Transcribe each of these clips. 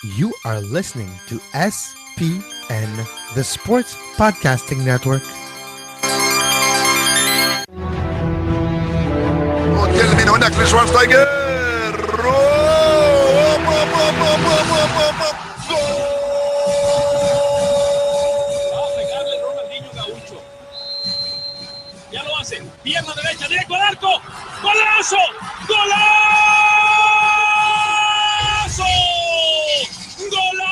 You are listening to SPN, the Sports Podcasting Network. Termina هناك لشوارزنيجر. Pegarle Ronaldinho Gaucho. Ya lo hacen. Pierna derecha, directo al arco. ¡Golazo! ¡Golazo! ¡Golazo! ¡Golazo!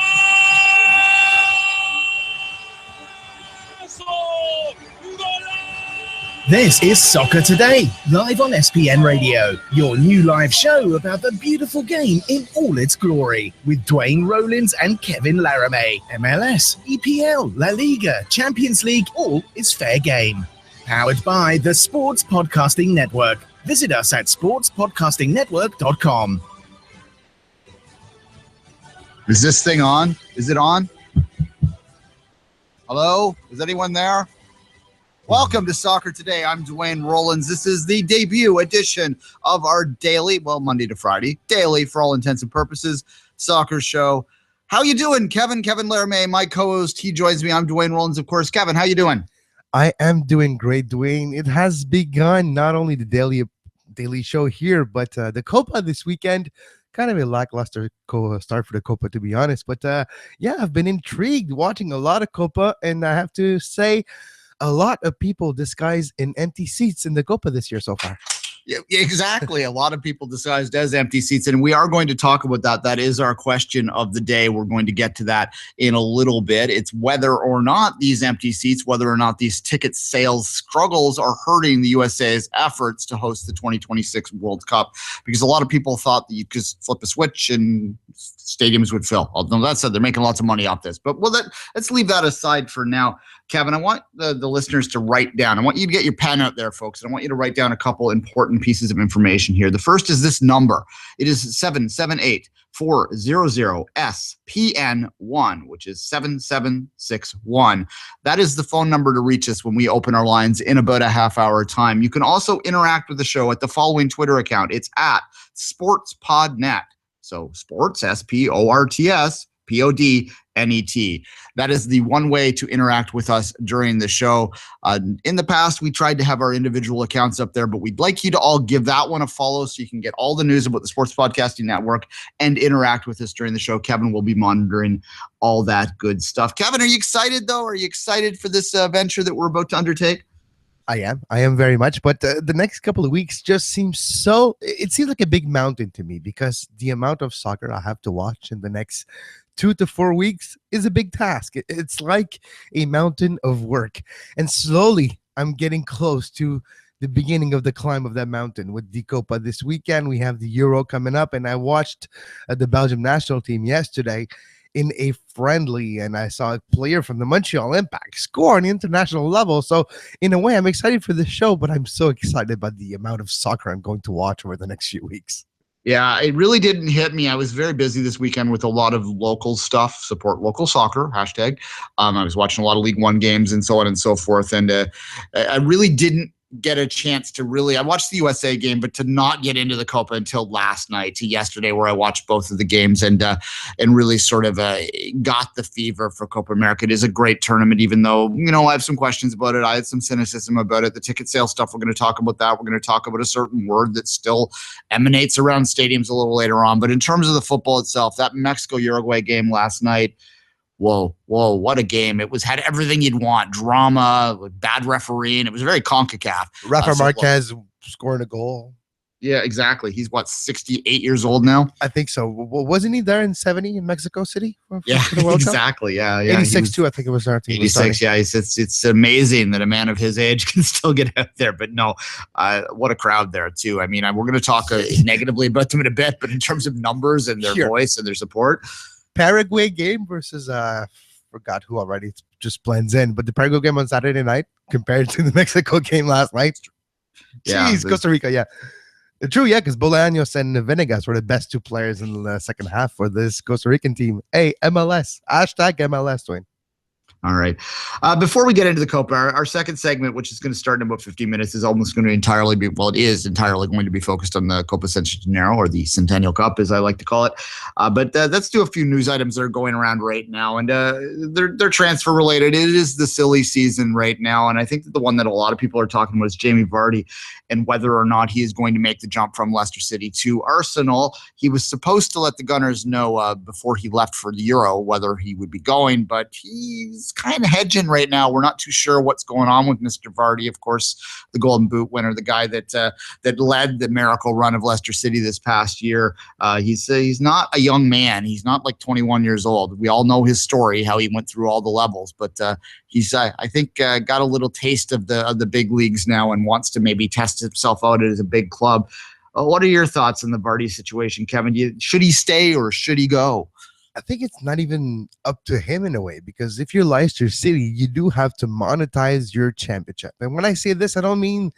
This is Soccer Today, live on SPN Radio, your new live show about the beautiful game in all its glory, with Duane, Rollins and Kevin Laramee. MLS, EPL, La Liga, Champions League, all is fair game. Powered by the Sports Podcasting Network. Visit us at sportspodcastingnetwork.com. Is this thing on? Is it on? Hello? Is anyone there? Welcome to Soccer Today. I'm Duane Rollins. This is the debut edition of our daily, well, Monday to Friday, daily for all intents and purposes, soccer show. How you doing, Kevin? Kevin Laramee, my co-host. He joins me. I'm Duane Rollins, of course. Kevin, how you doing? I am doing great, Duane. It has begun not only the daily show here, but the Copa this weekend. Kind of a lackluster start for the Copa, to be honest. But yeah, I've been intrigued watching a lot of Copa, and I have to say, a lot of people disguised in empty seats in the Copa this year so far. Yeah, exactly. A lot of people disguised as empty seats, and we are going to talk about that. That is our question of the day. We're going to get to that in a little bit. It's whether or not these empty seats, whether or not these ticket sales struggles are hurting the USA's efforts to host the 2026 World Cup, because a lot of people thought that you could just flip a switch and stadiums would fill. Although that said, they're making lots of money off this. But let's leave that aside for now. Kevin, I want the listeners to write down. I want you to get your pen out there, folks. And I want you to write down a couple important pieces of information here. The first is this number. It is 778-400-SPN1, which is 7761. That is the phone number to reach us when we open our lines in about a half hour time. You can also interact with the show at the following Twitter account. It's at SportsPodNet. So sports, SPORTS, PODNET. That is the one way to interact with us during the show. In the past, we tried to have our individual accounts up there, but we'd like you to all give that one a follow so you can get all the news about the Sports Podcasting Network and interact with us during the show. Kevin will be monitoring all that good stuff. Kevin, are you excited, though? Are you excited for this venture that we're about to undertake? I am very much, but the next couple of weeks just seems it seems like a big mountain to me, because the amount of soccer I have to watch in the next 2 to 4 weeks is a big task. It's like a mountain of work, and slowly I'm getting close to the beginning of the climb of that mountain with the Copa this weekend. We have the Euro coming up, and I watched the Belgium national team yesterday in a friendly, and I saw a player from the Montreal Impact score on the international level. So in a way, I'm excited for this show, but I'm so excited about the amount of soccer I'm going to watch over the next few weeks. Yeah, it really didn't hit me. I was very busy this weekend with a lot of local stuff, support local soccer, hashtag. I was watching a lot of League One games and so on and so forth. And I really didn't get a chance to I watched the USA game, but to not get into the Copa until last night, to yesterday, where I watched both of the games and really sort of got the fever for Copa America. It is a great tournament, even though, I have some questions about it. I had some cynicism about it. The ticket sale stuff, we're going to talk about that. We're going to talk about a certain word that still emanates around stadiums a little later on. But in terms of the football itself, that Mexico-Uruguay game last night, whoa, what a game. It had everything you'd want. Drama, bad refereeing. It was very CONCACAF. Rafa Marquez scoring a goal. Yeah, exactly. He's 68 years old now? I think so. Wasn't he there in 70 in Mexico City? For the World exactly. Cup? Yeah. 86 too, I think it was our team. 86, yeah. It's amazing that a man of his age can still get out there. But no, what a crowd there too. I mean, we're going to talk negatively about them in a bit, but in terms of numbers and their voice and their support. Paraguay game versus forgot who already. It just blends in. But the Paraguay game on Saturday night compared to the Mexico game last night. Jeez, Costa Rica, yeah. True, yeah, because Bolaños and Venegas were the best two players in the second half for this Costa Rican team. Hey, MLS, hashtag MLS, Duane. All right. Before we get into the Copa, our second segment, which is going to start in about 15 minutes, is almost going to entirely be, well, it is entirely going to be focused on the Copa Centenario, or the Centennial Cup, as I like to call it. But let's do a few news items that are going around right now, and they're transfer related. It is the silly season right now, and I think that the one that a lot of people are talking about is Jamie Vardy and whether or not he is going to make the jump from Leicester City to Arsenal. He was supposed to let the Gunners know before he left for the Euro whether he would be going, but he's kind of hedging right now. We're not too sure what's going on with Mr. Vardy. Of course, the Golden Boot winner, the guy that led the miracle run of Leicester City this past year. He's not a young man. He's not like 21 years old. We all know his story, how he went through all the levels, but he's I think got a little taste of the big leagues now and wants to maybe test himself out as a big club. What are your thoughts on the Vardy situation, Kevin? Should he stay or should he go? I think it's not even up to him in a way, because if you're Leicester City, you do have to monetize your championship. And when I say this, I don't mean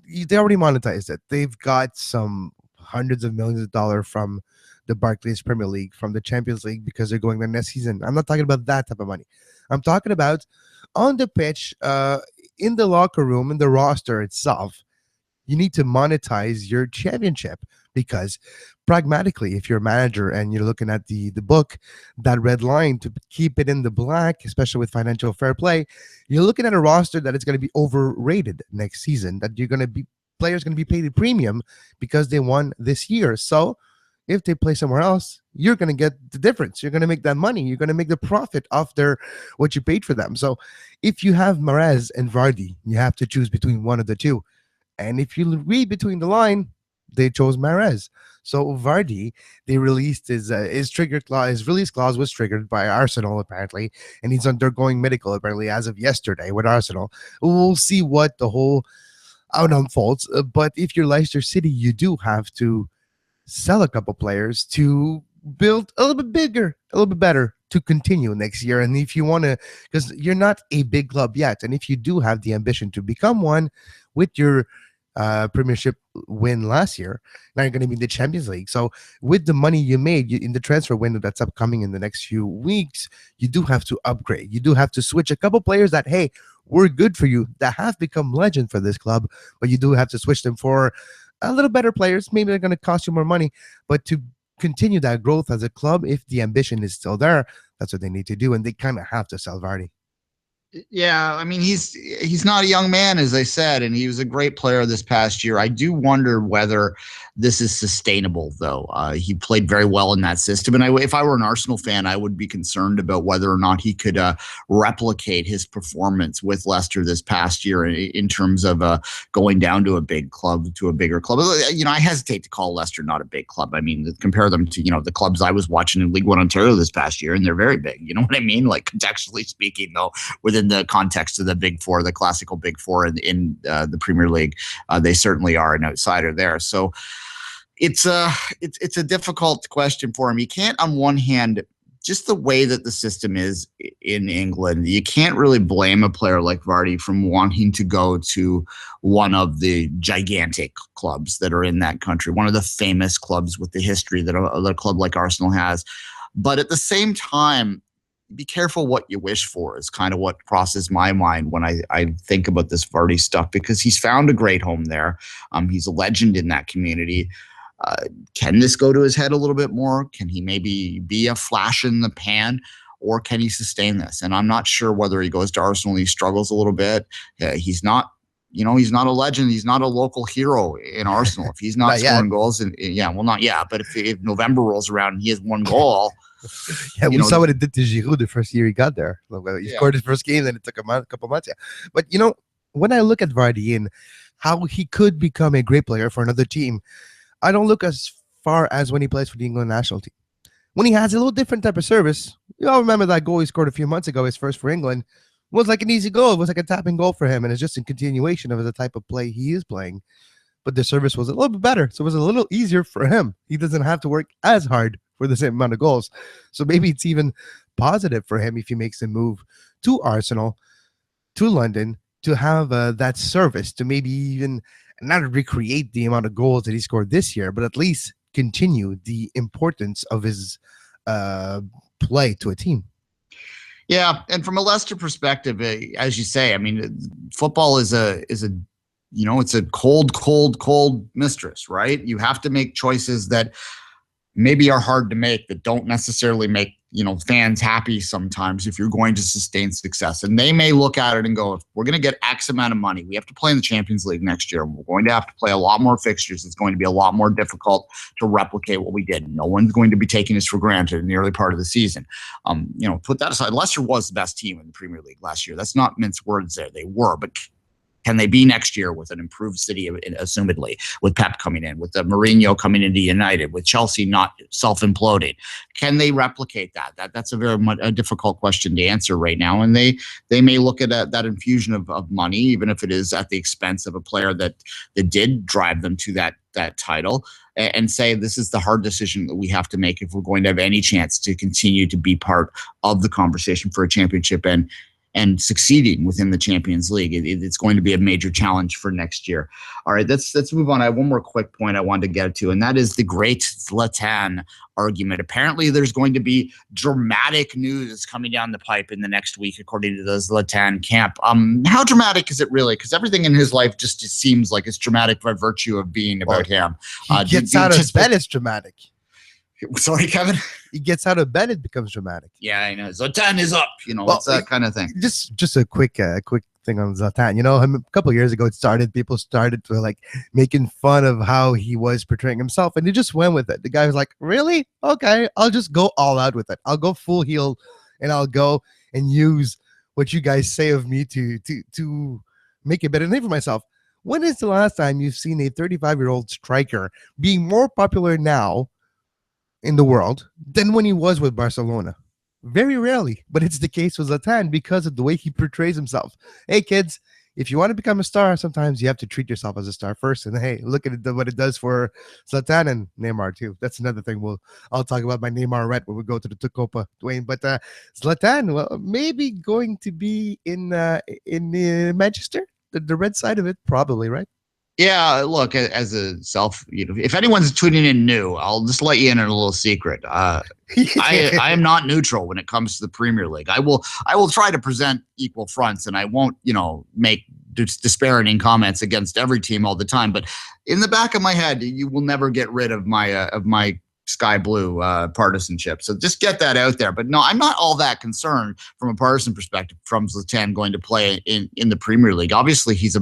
they already monetized it. They've got some hundreds of millions of dollars from the Barclays Premier League, from the Champions League, because they're going there next season. I'm not talking about that type of money. I'm talking about on the pitch, in the locker room, in the roster itself. You need to monetize your championship, because pragmatically, if you're a manager and you're looking at the book, that red line to keep it in the black, especially with financial fair play, you're looking at a roster that is going to be overrated next season, that players going to be paid a premium because they won this year. So if they play somewhere else, you're going to get the difference. You're going to make that money. You're going to make the profit off what you paid for them. So if you have Mahrez and Vardy, you have to choose between one of the two. And if you read between the line, they chose Mahrez. So Vardy, they released his triggered clause. His release clause was triggered by Arsenal apparently, and he's undergoing medical apparently as of yesterday with Arsenal. We'll see what the whole out unfolds. But if you're Leicester City, you do have to sell a couple players to build a little bit bigger, a little bit better, to continue next year. And if you want to, because you're not a big club yet, and if you do have the ambition to become one with your Premiership win last year, now you're going to be in the Champions League. So with the money you made in the transfer window that's upcoming in the next few weeks, you do have to upgrade. You do have to switch a couple players that, hey, we're good for you, that have become legend for this club, but you do have to switch them for a little better players. Maybe they're going to cost you more money, but to continue that growth as a club, if the ambition is still there, that's what they need to do, and they kind of have to sell Vardy. Yeah, I mean, he's not a young man, as I said, and he was a great player this past year. I do wonder whether this is sustainable, though. He played very well in that system, and if I were an Arsenal fan, I would be concerned about whether or not he could replicate his performance with Leicester this past year in terms of going down to a big club, to a bigger club. You know, I hesitate to call Leicester not a big club. I mean, compare them to, the clubs I was watching in Ligue 1 Ontario this past year, and they're very big. You know what I mean? Like, contextually speaking, though, within the context of the Big Four, the classical Big Four in the Premier League, they certainly are an outsider there. So it's a difficult question for him. You can't, on one hand, just the way that the system is in England, you can't really blame a player like Vardy from wanting to go to one of the gigantic clubs that are in that country, one of the famous clubs with the history that a club like Arsenal has. But at the same time, be careful what you wish for is kind of what crosses my mind when I think about this Vardy stuff, because he's found a great home there. He's a legend in that community. Can this go to his head a little bit more? Can he maybe be a flash in the pan, or can he sustain this? And I'm not sure whether he goes to Arsenal and he struggles a little bit. He's not, he's not a legend. He's not a local hero in Arsenal. If he's not scoring goals, not yet. But if November rolls around and he has one goal, yeah, we saw what it did to Giroud the first year he got there. He scored his first game, then it took a couple months. Yeah, but when I look at Vardy and how he could become a great player for another team, I don't look as far as when he plays for the England national team. When he has a little different type of service, you all remember that goal he scored a few months ago, his first for England, was like an easy goal. It was like a tapping goal for him, and it's just a continuation of the type of play he is playing. But the service was a little bit better, so it was a little easier for him. He doesn't have to work as hard for the same amount of goals. So maybe it's even positive for him if he makes a move to Arsenal, to London, to have that service, to maybe even not recreate the amount of goals that he scored this year, but at least continue the importance of his play to a team. Yeah, and from a Leicester perspective, as you say, I mean, football is a it's a cold mistress, right? You have to make choices that maybe are hard to make, that don't necessarily make fans happy sometimes if you're going to sustain success. And they may look at it and go, if we're going to get X amount of money, we have to play in the Champions League next year. We're going to have to play a lot more fixtures. It's going to be a lot more difficult to replicate what we did. No one's going to be taking this for granted in the early part of the season. Put that aside. Leicester was the best team in the Premier League last year. That's not mince words there. They were, but can they be next year with an improved City, assumedly, with Pep coming in, with the Mourinho coming into United, with Chelsea not self-imploding? Can they replicate that? That's a difficult question to answer right now. And they may look at that infusion of money, even if it is at the expense of a player that did drive them to that title, and say this is the hard decision that we have to make if we're going to have any chance to continue to be part of the conversation for a championship and succeeding within the Champions League. It's going to be a major challenge for next year. All right, let's move on. I have one more quick point I wanted to get to, and that is the great Zlatan argument. Apparently, there's going to be dramatic news coming down the pipe in the next week, according to the Zlatan camp. How dramatic is it really? Because everything in his life just seems like it's dramatic by virtue of being about him. He gets out of bed, it's dramatic. Sorry, Kevin? He gets out of bed, it becomes dramatic. Yeah, I know. Zlatan is up. It's that kind of thing. Just a quick thing on Zlatan. A couple of years ago, people started to making fun of how he was portraying himself, and he just went with it. The guy was like, really? Okay, I'll just go all out with it. I'll go full heel, and I'll go and use what you guys say of me to make a better name for myself. When is the last time you've seen a 35-year-old striker being more popular now in the world than when he was with Barcelona? Very rarely, but it's the case with Zlatan because of the way he portrays himself. Hey kids, if you want to become a star, sometimes you have to treat yourself as a star first. And hey, look at what it does for Zlatan and Neymar too. That's another thing I'll talk about my Neymar rep when we go to the Copa, Duane. But Zlatan, well, maybe going to be in Manchester, the red side of it, probably, right? Yeah, look, as a if anyone's tuning in new, I'll just let you in on a little secret. I am not neutral when it comes to the Premier League. I will try to present equal fronts, and I won't, make disparaging comments against every team all the time. But in the back of my head, you will never get rid of my sky blue partisanship. So just get that out there. But no, I'm not all that concerned from a partisan perspective from Zlatan going to play in the Premier League. Obviously, he was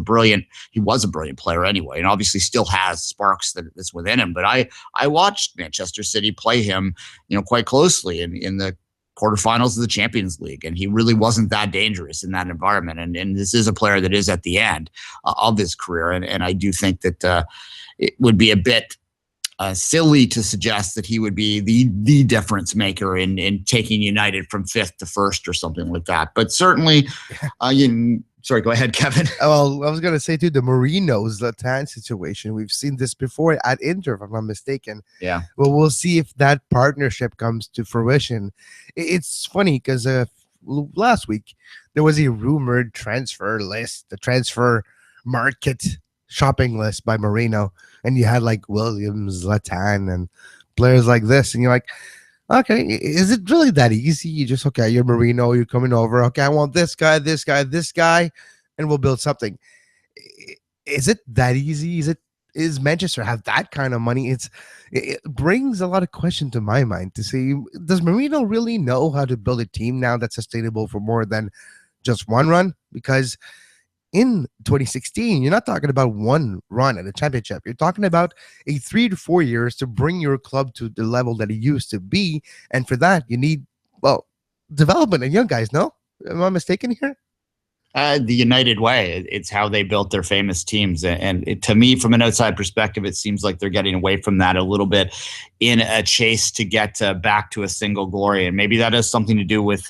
a brilliant player anyway, and obviously still has sparks that's within him. But I watched Manchester City play him, quite closely in the quarterfinals of the Champions League, and he really wasn't that dangerous in that environment. And this is a player that is at the end of his career, and I do think that it would be a bit silly to suggest that he would be the difference maker in taking United from 5th to 1st or something like that. But certainly, sorry, go ahead, Kevin. Well, I was going to say too, the Zlatan situation. We've seen this before at Inter, if I'm not mistaken. Yeah. Well, we'll see if that partnership comes to fruition. It's funny because last week there was a rumored transfer list, the transfer market shopping list by Mourinho, and you had Williams, Zlatan, and players like this, and you're like, okay, is it really that easy? You just, okay, you're Mourinho, you're coming over, okay, I want this guy, and we'll build something. Is it that easy? Is Manchester have that kind of money? It brings a lot of question to my mind to see, does Mourinho really know how to build a team now that's sustainable for more than just one run? Because in 2016, you're not talking about one run at a championship. You're talking about a 3 to 4 years to bring your club to the level that it used to be. And for that, you need, development and young guys, no? Am I mistaken here? The United way. It's how they built their famous teams. And to me, from an outside perspective, it seems like they're getting away from that a little bit in a chase to get back to a single glory. And maybe that has something to do with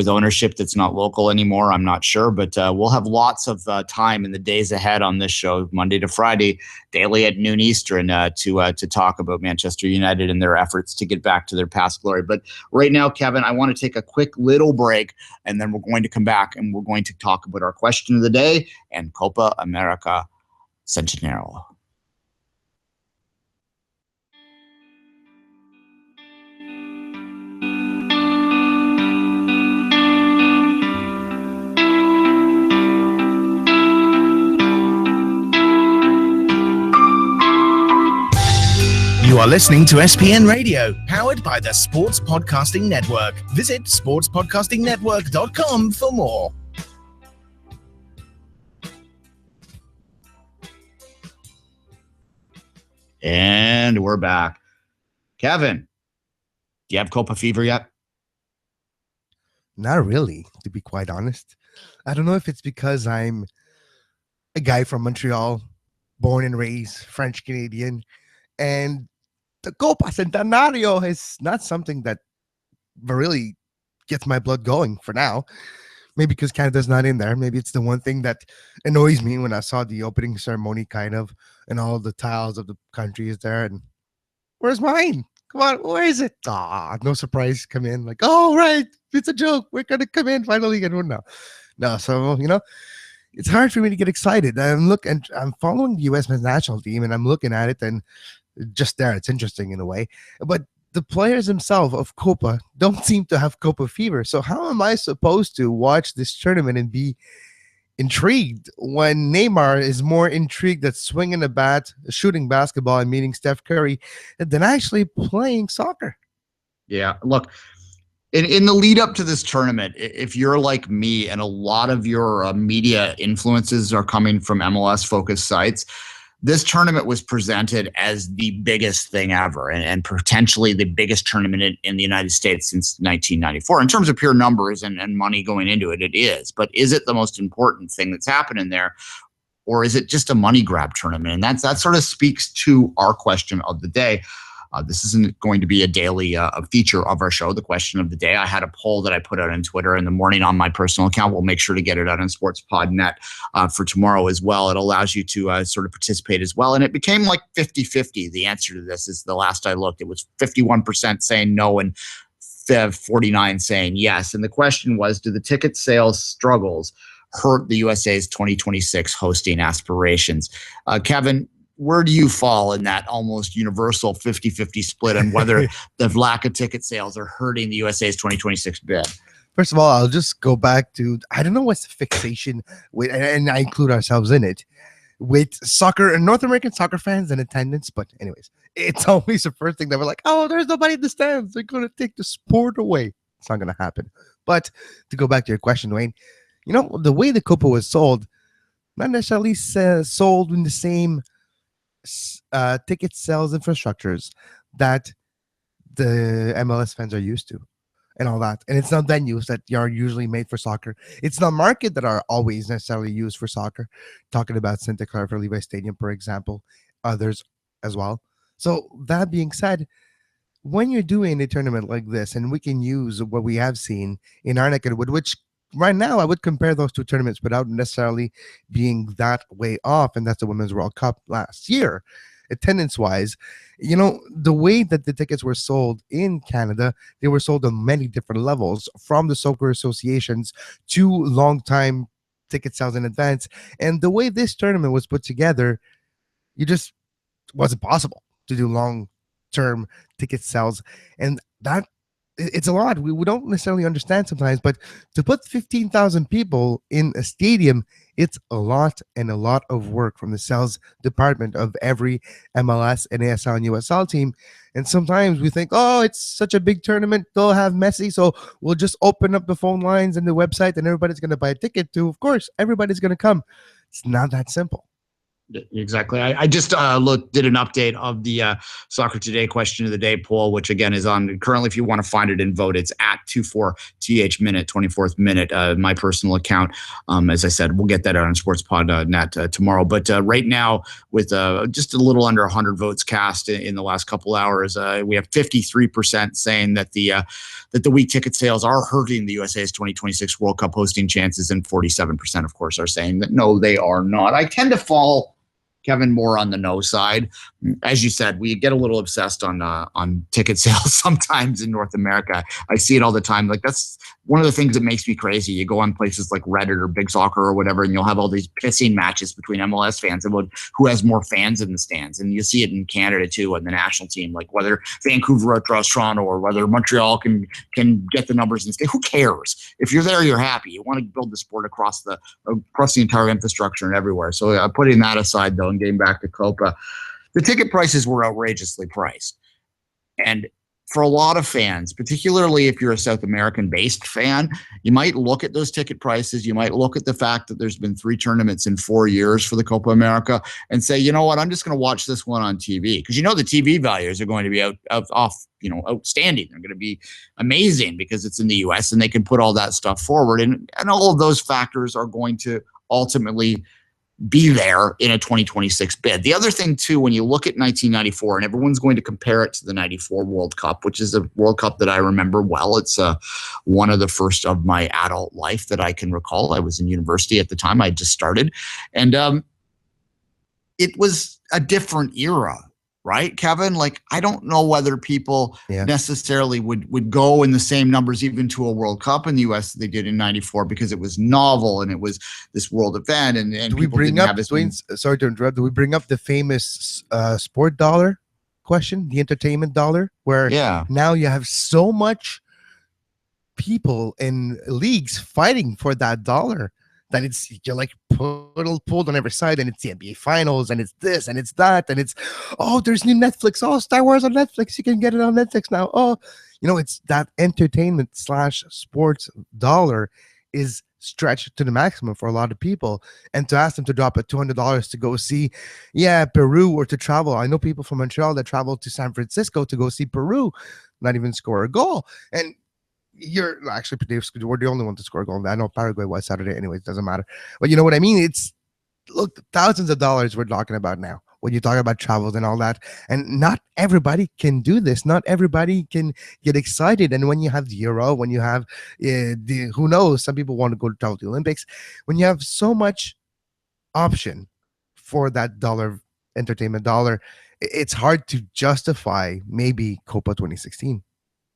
ownership that's not local anymore. I'm not sure, but we'll have lots of time in the days ahead on this show, Monday to Friday, daily at noon Eastern, to talk about Manchester United and their efforts to get back to their past glory. But right now, Kevin, I want to take a quick little break, and then we're going to come back and we're going to talk about our question of the day and Copa America Centenario. You are listening to SPN Radio, powered by the Sports Podcasting Network. Visit sportspodcastingnetwork.com for more. And we're back. Kevin, do you have Copa fever yet? Not really, to be quite honest. I don't know if it's because I'm a guy from Montreal, born and raised, French Canadian, and the Copa Centenario is not something that really gets my blood going for now. Maybe because Canada's not in there. Maybe it's the one thing that annoys me when I saw the opening ceremony and all the tiles of the country is there. And where's mine? Come on, where is it? No surprise, come in. Like, oh, right, it's a joke. We're going to come in finally. And no, so, it's hard for me to get excited. I'm following the U.S. men's national team, and I'm looking at it, and just there, it's interesting in a way. But the players themselves of Copa don't seem to have Copa fever. So how am I supposed to watch this tournament and be intrigued when Neymar is more intrigued at swinging a bat, shooting basketball, and meeting Steph Curry than actually playing soccer? Yeah, look, in the lead up to this tournament, if you're like me and a lot of your media influences are coming from MLS-focused sites, this tournament was presented as the biggest thing ever and potentially the biggest tournament in the United States since 1994. In terms of pure numbers and money going into it, it is. But is it the most important thing that's happening there? Or is it just a money grab tournament? And that sort of speaks to our question of the day. This isn't going to be a daily feature of our show, the question of the day. I had a poll that I put out on Twitter in the morning on my personal account. We'll make sure to get it out on SportsPodNet for tomorrow as well. It allows you to sort of participate as well. And it became like 50-50. The answer to this is the last I looked. It was 51% saying no and 49% saying yes. And the question was, do the ticket sales struggles hurt the USA's 2026 hosting aspirations? Kevin, where do you fall in that almost universal 50-50 split on whether the lack of ticket sales are hurting the USA's 2026 bid? First of all, I'll just go back to, I don't know what's the fixation with, and I include ourselves in it, with soccer and North American soccer fans and attendance. But anyways, it's always the first thing that we're like, oh, there's nobody in the stands. They're going to take the sport away. It's not going to happen. But to go back to your question, Duane, the way the Copa was sold, not necessarily sold in the same ticket sales infrastructures that the MLS fans are used to and all that. And it's not venues that are usually made for soccer. It's not market that are always necessarily used for soccer. Talking about Santa Clara for Levi Stadium, for example, others as well. So that being said, when you're doing a tournament like this, and we can use what we have seen in our neck of the wood, which right now I would compare those two tournaments without necessarily being that way off, and that's the Women's World Cup last year. Attendance-wise, the way that the tickets were sold in Canada, they were sold on many different levels, from the soccer associations to long-time ticket sales in advance. And the way this tournament was put together, it just wasn't possible to do long-term ticket sales. And that it's a lot. We don't necessarily understand sometimes, but to put 15,000 people in a stadium, it's a lot and a lot of work from the sales department of every MLS and ASL and USL team. And sometimes we think, oh, it's such a big tournament, they'll have Messi, so we'll just open up the phone lines and the website and everybody's going to buy a ticket to, of course, everybody's going to come. It's not that simple. Exactly. I just did an update of the Soccer Today question of the day poll, which again is on currently. If you want to find it and vote, it's at 24th minute, 24th minute. My personal account. As I said, we'll get that out on SportsPod.net tomorrow. But right now, with just a little under 100 votes cast in the last couple hours, we have 53% saying that the weak ticket sales are hurting the USA's 2026 World Cup hosting chances, and 47%, of course, are saying that no, they are not. I tend to fall, Kevin, more on the no side. As you said, we get a little obsessed on ticket sales sometimes in North America. I see it all the time. Like, that's one of the things that makes me crazy. You go on places like Reddit or Big Soccer or whatever, and you'll have all these pissing matches between MLS fans about who has more fans in the stands. And you see it in Canada too, on the national team, like whether Vancouver outdraws Toronto or whether Montreal can get the numbers and stay. Who cares? If you're there, you're happy. You want to build the sport across the entire infrastructure and everywhere. So putting that aside, though, and getting back to Copa, the ticket prices were outrageously priced. And for a lot of fans, particularly if you're a South American-based fan, you might look at those ticket prices. You might look at the fact that there's been 3 tournaments in 4 years for the Copa America and say, you know what, I'm just going to watch this one on TV. Because the TV values are going to be outstanding. They're going to be amazing because it's in the U.S. and they can put all that stuff forward. And all of those factors are going to ultimately be there in a 2026 bid. The other thing, too, when you look at 1994, and everyone's going to compare it to the 94 World Cup, which is a World Cup that I remember well. It's one of the first of my adult life that I can recall. I was in university at the time. I just started. And it was a different era, right, Kevin? Like, I don't know whether people necessarily would go in the same numbers even to a World Cup in the U.S. that they did in 94 because it was novel and it was this world event. And do we bring up, Duane, sorry to interrupt, do we bring up the famous sport dollar question, the entertainment dollar, where now you have so much people in leagues fighting for that dollar that you're like pulled on every side, and it's the NBA finals, and it's this, and it's that, and it's, there's new Netflix. Star Wars on Netflix. You can get it on Netflix now. It's that entertainment / sports dollar is stretched to the maximum for a lot of people. And to ask them to drop $200 to go see, Peru, or to travel. I know people from Montreal that travel to San Francisco to go see Peru, not even score a goal. And we're the only one to score a goal. I know Paraguay was Saturday anyway. It doesn't matter. But you know what I mean? It's, look, thousands of dollars we're talking about now when you talk about travels and all that. And not everybody can do this. Not everybody can get excited. And when you have the Euro, when you have who knows, some people want to go to travel to the Olympics. When you have so much option for that entertainment dollar, it's hard to justify maybe Copa 2016.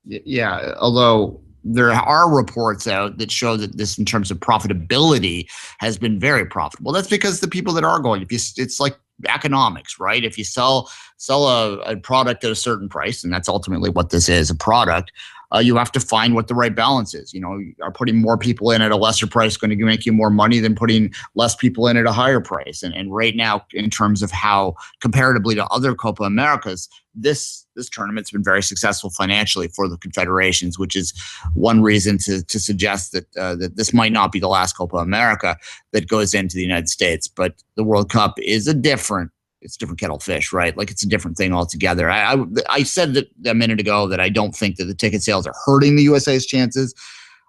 Yeah, although there are reports out that show that this, in terms of profitability, has been very profitable. That's because the people that are going, it's like economics, right? If you sell a product at a certain price, and that's ultimately what this is, a product, you have to find what the right balance is. Are putting more people in at a lesser price going to make you more money than putting less people in at a higher price? And right now, in terms of how comparatively to other Copa Americas, this tournament's been very successful financially for the confederations, which is one reason to suggest that this might not be the last Copa America that goes into the United States. But the World Cup is a different kettle of fish, right? Like, it's a different thing altogether. I said that a minute ago that I don't think that the ticket sales are hurting the USA's chances.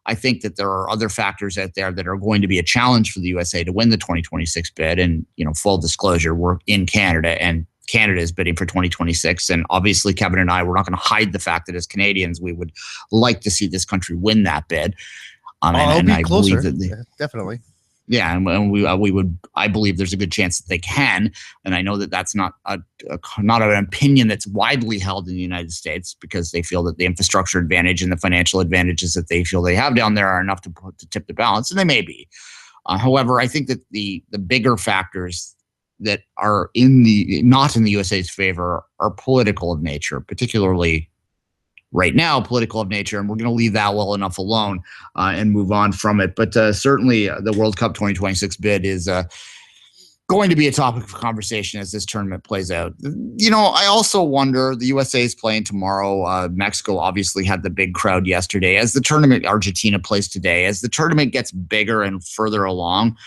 I think that there are other factors out there that are going to be a challenge for the USA to win the 2026 bid. And, full disclosure, we're in Canada, and Canada is bidding for 2026. And obviously, Kevin and I, we're not going to hide the fact that as Canadians, we would like to see this country win that bid. And I closer. Believe that definitely. Yeah, and I believe there's a good chance that they can, and I know that that's not not an opinion that's widely held in the United States, because they feel that the infrastructure advantage and the financial advantages that they feel they have down there are enough to tip the balance, and they may be. However, I think that the bigger factors that are not in the USA's favor are political of nature, particularly right now, political of nature, and we're going to leave that well enough alone and move on from it. But certainly the World Cup 2026 bid is going to be a topic of conversation as this tournament plays out. I also wonder, the USA is playing tomorrow. Mexico obviously had the big crowd yesterday. As the tournament, Argentina plays today. As the tournament gets bigger and further along,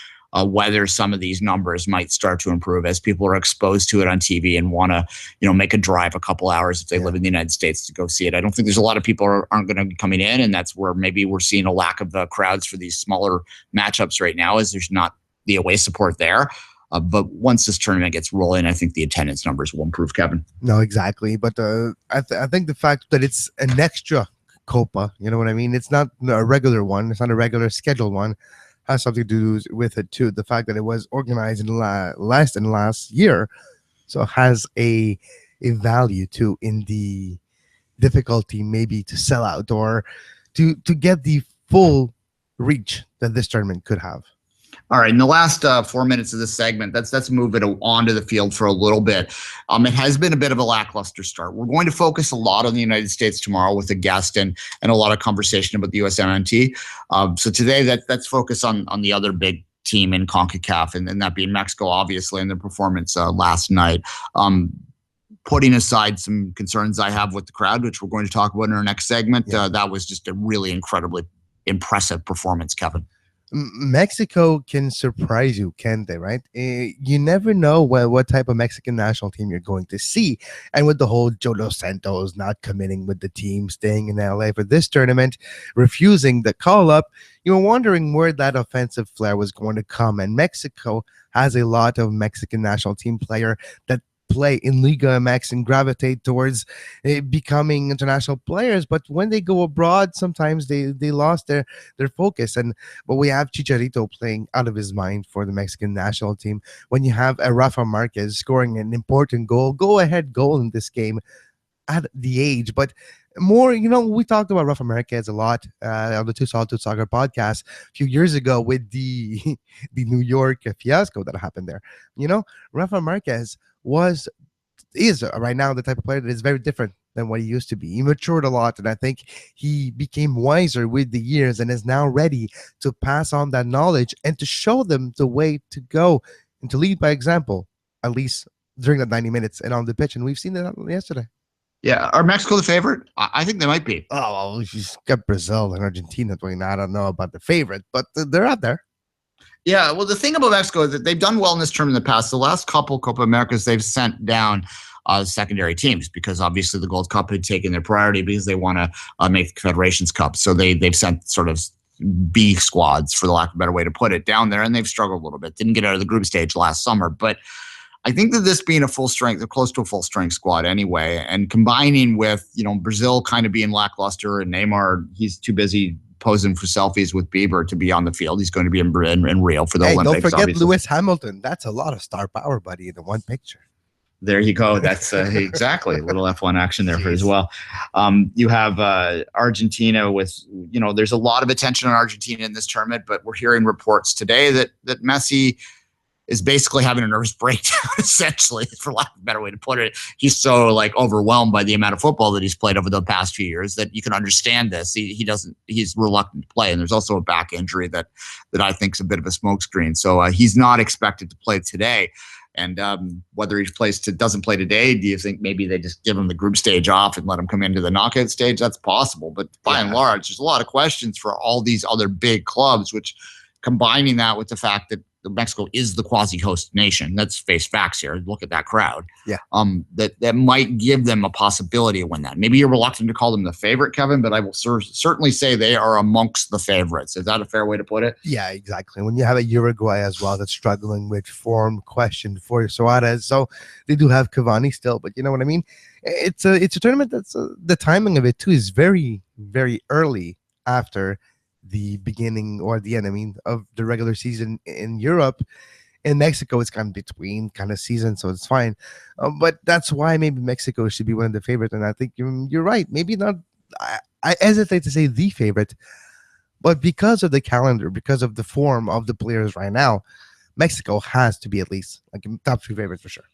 whether some of these numbers might start to improve as people are exposed to it on TV and want to, make a drive a couple hours if they live in the United States to go see it. I don't think there's a lot of people aren't going to be coming in, and that's where maybe we're seeing a lack of crowds for these smaller matchups right now, as there's not the away support there. But once this tournament gets rolling, I think the attendance numbers will improve, Kevin. No, exactly. But I think the fact that it's an extra Copa, you know what I mean? It's not a regular one. It's not a regular scheduled one. Has something to do with it too. The fact that it was organized in last year, so it has a value too in the difficulty maybe to sell out or to get the full reach that this tournament could have. All right, in the last 4 minutes of this segment, let's move it onto the field for a little bit. It has been a bit of a lackluster start. We're going to focus a lot on the United States tomorrow with a guest and a lot of conversation about the USMNT. So today, let's focus on the other big team in CONCACAF, and that being Mexico, obviously, in their performance last night. Putting aside some concerns I have with the crowd, which we're going to talk about in our next segment, that was just a really incredibly impressive performance, Kevin. Mexico can surprise you, can't they, right? You never know what type of Mexican national team you're going to see. And with the whole Joe Dos Santos not committing with the team, staying in LA for this tournament, refusing the call-up, you were wondering where that offensive flair was going to come. And Mexico has a lot of Mexican national team player that play in Liga MX and gravitate towards becoming international players, but when they go abroad, sometimes they lost their focus. But we have Chicharito playing out of his mind for the Mexican national team. When you have a Rafa Marquez scoring an important go-ahead goal in this game at the age, but more, we talked about Rafa Marquez a lot on the Two Solitudes Soccer Podcast a few years ago with the New York fiasco that happened there. Rafa Marquez is right now the type of player that is very different than what he used to be. He matured a lot, and I think he became wiser with the years and is now ready to pass on that knowledge and to show them the way to go and to lead by example, at least during that 90 minutes and on the pitch. And we've seen that yesterday. Yeah. Are Mexico the favorite? I think they might be. Oh, well, she's got Brazil and Argentina. I don't know about the favorite, but they're out there. Yeah, well, the thing about Mexico is that they've done well in this tournament in the past. The last couple Copa Americas, they've sent down secondary teams because obviously the Gold Cup had taken their priority because they want to make the Confederations Cup. So they've sent sort of B squads, for the lack of a better way to put it, down there, and they've struggled a little bit. Didn't get out of the group stage last summer. But I think that this being a full strength, they're close to a full strength squad anyway, and combining with, Brazil kind of being lackluster and Neymar, he's too busy posing for selfies with Bieber to be on the field. He's going to be in Rio for the Olympics. Don't forget obviously. Lewis Hamilton. That's a lot of star power, buddy, in the one picture. There you go. That's exactly a little F1 action there for as well. You have Argentina with, there's a lot of attention on Argentina in this tournament, but we're hearing reports today that Messi is basically having a nervous breakdown, essentially, for lack of a better way to put it. He's so overwhelmed by the amount of football that he's played over the past few years that you can understand this. He's reluctant to play. And there's also a back injury that I think is a bit of a smokescreen. So he's not expected to play today. And whether he doesn't play today, do you think maybe they just give him the group stage off and let him come into the knockout stage? That's possible. But by and large, there's a lot of questions for all these other big clubs, which combining that with the fact that Mexico is the quasi-host nation. Let's face facts here. Look at that crowd. Yeah. That might give them a possibility of win that. Maybe you're reluctant to call them the favorite, Kevin, but I will certainly say they are amongst the favorites. Is that a fair way to put it? Yeah, exactly. When you have a Uruguay as well that's struggling with form question for Suarez, so they do have Cavani still, but you know what I mean? It's a tournament that's the timing of it too is very, very early after the beginning or the end, of the regular season in Europe. In Mexico, it's kind of between kind of season, so it's fine. But that's why maybe Mexico should be one of the favorites. And I think you're right. Maybe not. I hesitate to say the favorite, but because of the calendar, because of the form of the players right now, Mexico has to be at least top 3 favorites for sure.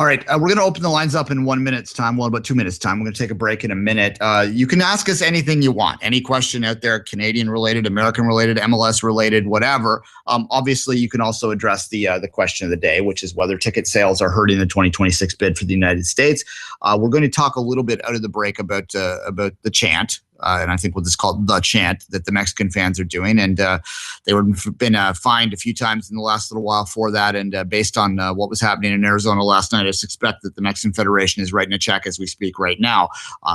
All right, we're going to open the lines up in 1 minute's time. Well, about 2 minutes' time. We're going to take a break in a minute. You can ask us anything you want. Any question out there, Canadian-related, American-related, MLS-related, whatever. Obviously, you can also address the question of the day, which is whether ticket sales are hurting the 2026 bid for the United States. We're going to talk a little bit out of the break about the chant. And I think we'll just call it the chant that the Mexican fans are doing. And they were been fined a few times in the last little while for that. And based on what was happening in Arizona last night, I suspect that the Mexican Federation is writing a check as we speak right now.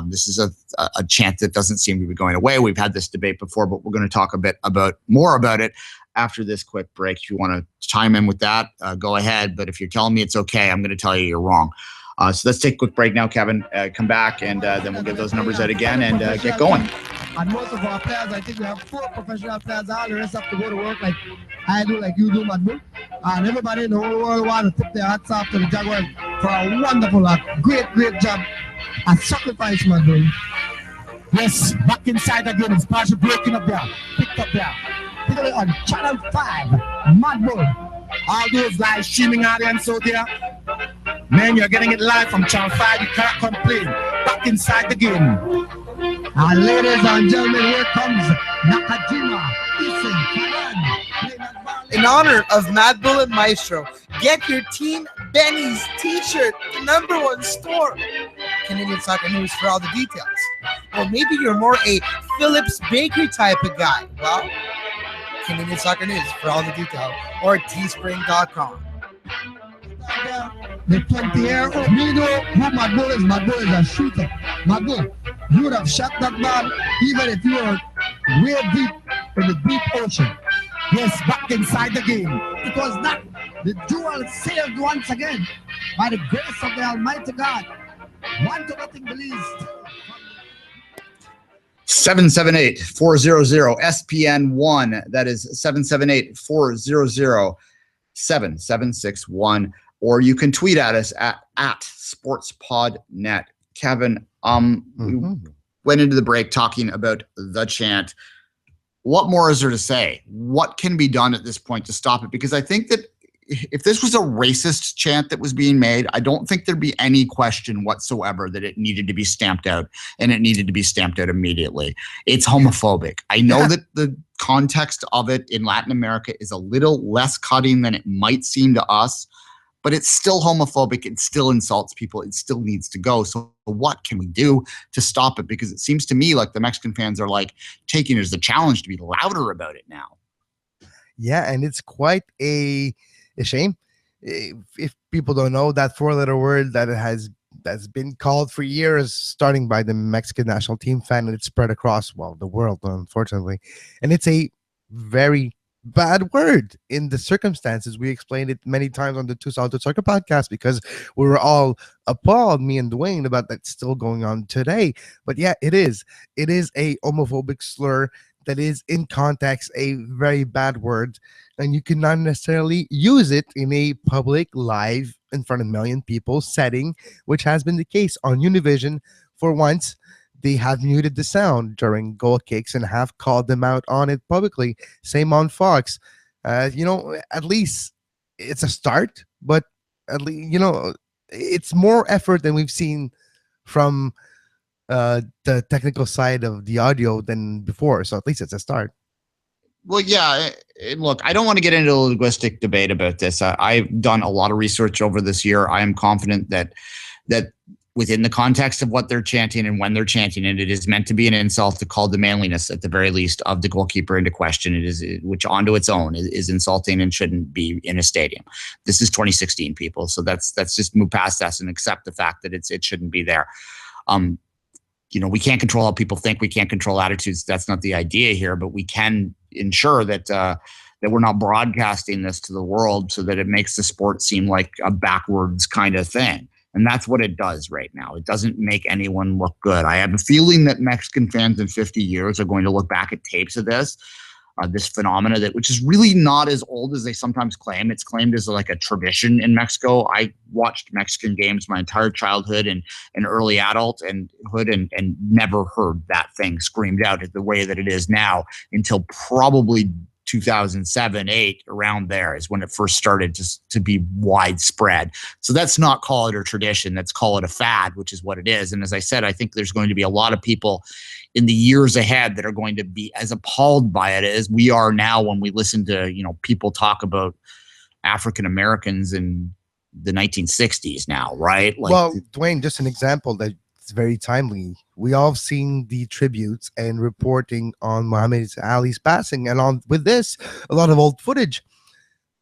This is a chant that doesn't seem to be going away. We've had this debate before, but we're going to talk a bit more about it after this quick break. If you want to chime in with that, go ahead. But if you're telling me it's okay, I'm going to tell you you're wrong. So let's take a quick break now, Kevin. Come back, and then we'll get those numbers out again and get going. And most of our players, I think we have 4 professional players. All the rest have to go to work like I do, like you do, Madbu. And everybody in the whole world want to tip their hats off to the Jaguars for a wonderful, great job. A sacrifice, Madbu. Yes, back inside again. It's partially breaking up there. Picked up there. Picked up on Channel 5. Madbu. All those live streaming audience out there. Man, you're getting it live from Channel 5. You can't complain. Back inside the game. And ladies and gentlemen, here comes Nakajima. Listen, Karan. in honor of Mad Bull and Maestro, get your Team Benny's t-shirt, the #1 store. Canadian Soccer News for all the details. Or maybe you're more a Phillips Bakery type of guy. Well, Canadian Soccer News for all the details. Or teespring.com. The 20 air. We know who Mad Bull is. Mad Bull is a shooter. Mad Bull, you would have shot that ball even if you were way deep in the deep ocean. Yes, back inside the game. It was not. The duel saved once again by the grace of the Almighty God. 1-0 Belize. 778-400 SPN1. That is 778-400-7761. Or you can tweet at us at SportsPodNet. Kevin, we went into the break talking about the chant. What more is there to say? What can be done at this point to stop it? Because I think that if this was a racist chant that was being made, I don't think there'd be any question whatsoever that it needed to be stamped out, and it needed to be stamped out immediately. It's homophobic. I know that the context of it in Latin America is a little less cutting than it might seem to us, but it's still homophobic. It still insults people. It still needs to go. So what can we do to stop it? Because it seems to me like the Mexican fans are like taking it as a challenge to be louder about it now. Yeah, and it's quite a shame. If people don't know, that 4-letter word that's been called for years, starting by the Mexican national team fan, and it's spread across, the world, unfortunately. And it's a very bad word in the circumstances. We explained it many times on the Two Solitudes Soccer Podcast because we were all appalled, me and Duane, about that still going on today. But yeah, it is a homophobic slur that is in context a very bad word, and you cannot necessarily use it in a public, live, in front of a million people setting, which has been the case on Univision. For once, they have muted the sound during goal kicks and have called them out on it publicly. Same on Fox. At least it's a start, but at least, it's more effort than we've seen from the technical side of the audio than before. So at least it's a start. Well, yeah. Look, I don't want to get into a linguistic debate about this. I've done a lot of research over this year. I am confident that within the context of what they're chanting and when they're chanting it, it is meant to be an insult to call the manliness, at the very least, of the goalkeeper into question. It is, which onto its own is insulting and shouldn't be in a stadium. This is 2016, people. So that's just move past that and accept the fact that it shouldn't be there. We can't control how people think. We can't control attitudes. That's not the idea here, but we can ensure that we're not broadcasting this to the world so that it makes the sport seem like a backwards kind of thing. And that's what it does right now. It doesn't make anyone look good. I have a feeling that Mexican fans in 50 years are going to look back at tapes of this phenomena which is really not as old as they sometimes claim. It's claimed as like a tradition in Mexico. I watched Mexican games my entire childhood and early adulthood and never heard that thing screamed out the way that it is now until probably 2007, 8, around there is when it first started to be widespread. So that's not call it a tradition. Let's call it a fad, which is what it is. And as I said, I think there's going to be a lot of people in the years ahead that are going to be as appalled by it as we are now when we listen to, people talk about African Americans in the 1960s now, right? Duane, just an example that it's very timely. We all have seen the tributes and reporting on Muhammad Ali's passing, and with this, a lot of old footage.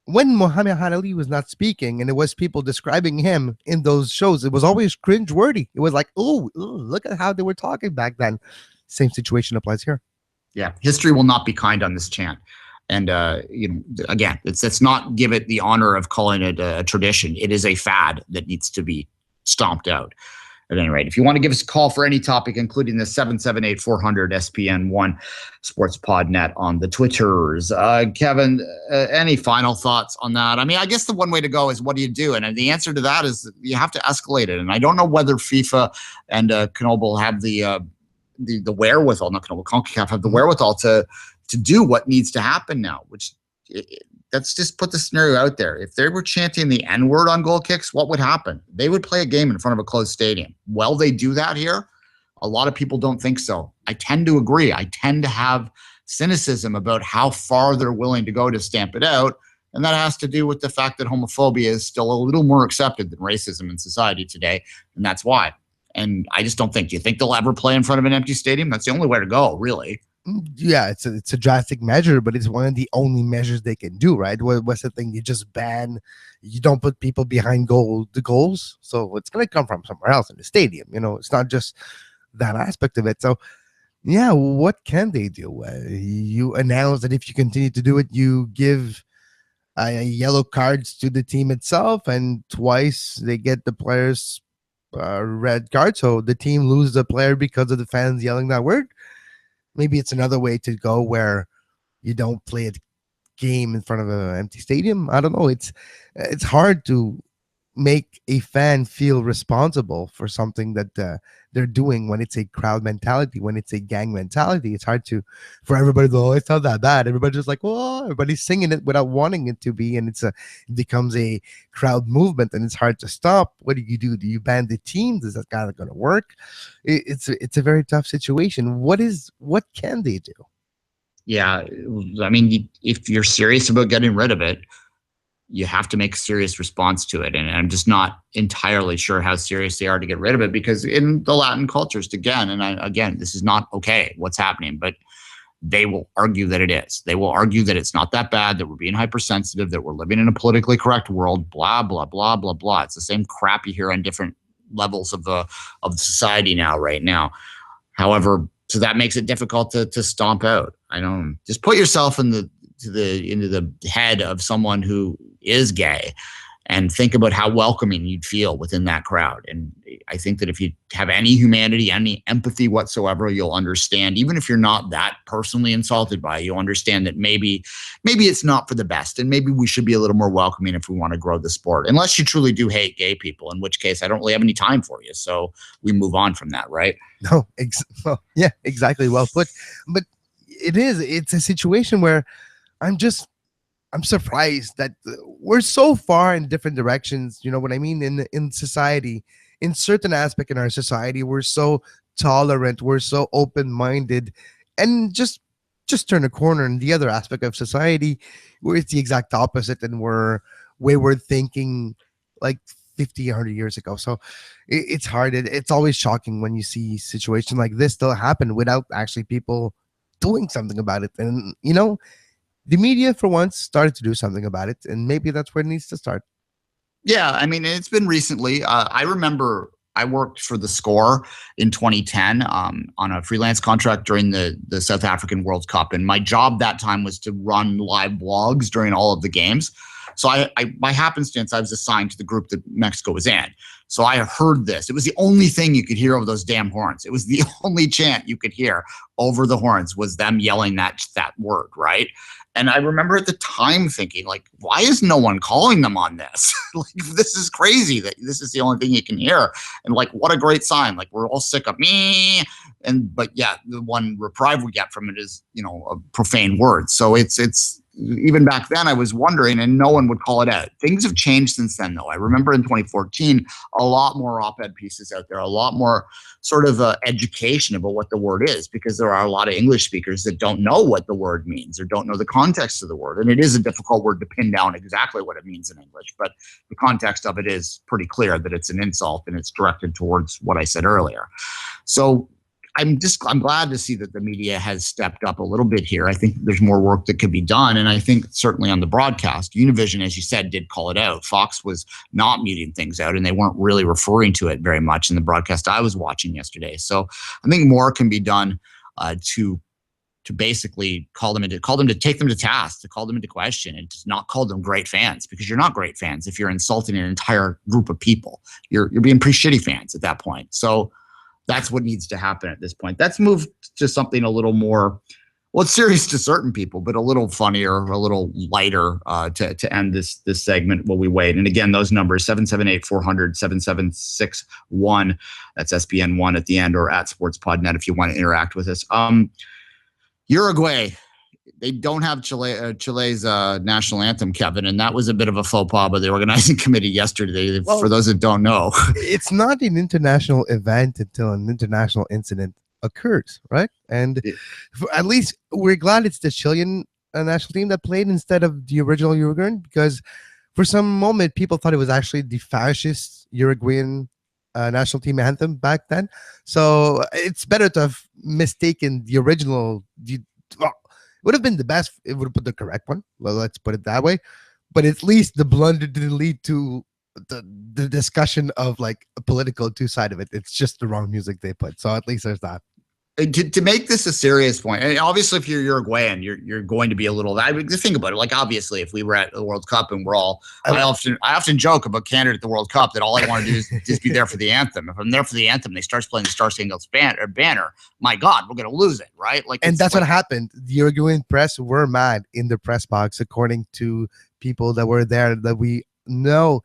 When Muhammad Ali was not speaking, and it was people describing him in those shows, it was always cringe-worthy. It was like, oh, look at how they were talking back then. Same situation applies here. Yeah, history will not be kind on this chant. And, again, let's not give it the honor of calling it a tradition. It is a fad that needs to be stomped out. At any rate, if you want to give us a call for any topic, including the 778-400 SPN1 SportsPodNet on the Twitters. Kevin, any final thoughts on that? I mean, I guess the one way to go is what do you do? And the answer to that is you have to escalate it. And I don't know whether FIFA and CONMEBOL have the wherewithal, not CONMEBOL, CONCACAF have the wherewithal to do what needs to happen now, which let's just put the scenario out there. If they were chanting the N-word on goal kicks, what would happen? They would play a game in front of a closed stadium. Will they do that here? A lot of people don't think so. I tend to agree. I tend to have cynicism about how far they're willing to go to stamp it out. And that has to do with the fact that homophobia is still a little more accepted than racism in society today. And that's why. And I just don't think, do you think they'll ever play in front of an empty stadium? That's the only way to go, really. Yeah, it's a drastic measure, but it's one of the only measures they can do, right? What's the thing? You just ban, you don't put people behind the goals. So it's going to come from somewhere else in the stadium. It's not just that aspect of it. So yeah, what can they do? You announce that if you continue to do it, you give yellow cards to the team itself, and twice they get the players red card, so the team loses the player because of the fans yelling that word. Maybe it's another way to go where you don't play a game in front of an empty stadium. I don't know. It's hard to make a fan feel responsible for something that they're doing when it's a crowd mentality, when it's a gang mentality. It's hard for everybody to go, oh, it's not that bad. Everybody's just like, oh, everybody's singing it without wanting it to be, and it becomes a crowd movement, and it's hard to stop. What do? Do you ban the teams? Is that kind of going to work? It's a very tough situation. What can they do? Yeah, I mean, if you're serious about getting rid of it, you have to make a serious response to it. And I'm just not entirely sure how serious they are to get rid of it, because in the Latin cultures, again, this is not okay, what's happening, but they will argue that it is. They will argue that it's not that bad, that we're being hypersensitive, that we're living in a politically correct world, blah, blah, blah, blah, blah. It's the same crap you hear on different levels of the society right now. However, so that makes it difficult to stomp out. Just put yourself into the head of someone who is gay and think about how welcoming you'd feel within that crowd. And I think that if you have any humanity, any empathy whatsoever, you'll understand, even if you're not that personally insulted by it, you'll understand that maybe it's not for the best, and maybe we should be a little more welcoming if we want to grow the sport, unless you truly do hate gay people, in which case I don't really have any time for you. So we move on from that, right? No, yeah, exactly. Well put. But it's a situation where I'm surprised that we're so far in different directions. You know what I mean? In society, in certain aspect in our society, we're so tolerant, we're so open-minded, and just turn a corner in the other aspect of society where it's the exact opposite, and we're wayward thinking like 50, 100 years ago. So it's hard. It's always shocking when you see situations like this still happen without actually people doing something about it. And, the media, for once, started to do something about it, and maybe that's where it needs to start. Yeah, I mean, it's been recently. I remember I worked for The Score in 2010 on a freelance contract during the South African World Cup, and my job that time was to run live blogs during all of the games. So I by happenstance, I was assigned to the group that Mexico was in. So I heard this. It was the only thing you could hear over those damn horns. It was the only chant you could hear over the horns was them yelling that word, right? And I remember at the time thinking, like, why is no one calling them on this? Like, this is crazy that this is the only thing you can hear. And like, what a great sign. Like, we're all sick of me. But yeah, the one reprieve we get from it is, a profane word. So it's even back then I was wondering, and no one would call it out. Things have changed since then, though. I remember in 2014, a lot more op-ed pieces out there, a lot more sort of education about what the word is, because there are a lot of English speakers that don't know what the word means or don't know the context of the word. And it is a difficult word to pin down exactly what it means in English, but the context of it is pretty clear that it's an insult and it's directed towards what I said earlier. So I'm glad to see that the media has stepped up a little bit here. I think there's more work that could be done. And I think certainly on the broadcast, Univision, as you said, did call it out. Fox was not muting things out, and they weren't really referring to it very much in the broadcast I was watching yesterday. So I think more can be done to basically call them to take them to task, to call them into question, and to not call them great fans, because you're not great fans if you're insulting an entire group of people. You're being pretty shitty fans at that point. So that's what needs to happen at this point. Let's move to something a little more, well, it's serious to certain people, but a little funnier, a little lighter to end this segment while we wait. And again, those numbers, 778-400-7761. That's SPN 1 at the end, or at SportsPodNet if you want to interact with us. Uruguay, they don't have Chile's national anthem, Kevin, and that was a bit of a faux pas by the organizing committee yesterday. Well, for those that don't know, it's not an international event until an international incident occurs, right? And Yeah. at least we're glad it's the Chilean national team that played instead of the original Uruguayan, because for some moment people thought it was actually the fascist Uruguayan national team anthem back then. So it's better to have mistaken the original. Well, it would have been the best. It would have put the correct one. Well, let's put it that way. But at least the blunder didn't lead to the discussion of like a political two side of it. It's just the wrong music they put. So at least there's that. To make this a serious point, and obviously if you're Uruguayan, you're going to be a little. I mean, think about it. Like obviously, if we were at the World Cup and we're all, I often joke about Canada at the World Cup that all I want to do is just be there for the anthem. If I'm there for the anthem, they start playing the Star Spangled Banner. My God, we're going to lose it, right? Like, and that's what happened. The Uruguayan press were mad in the press box, according to people that were there. That we know,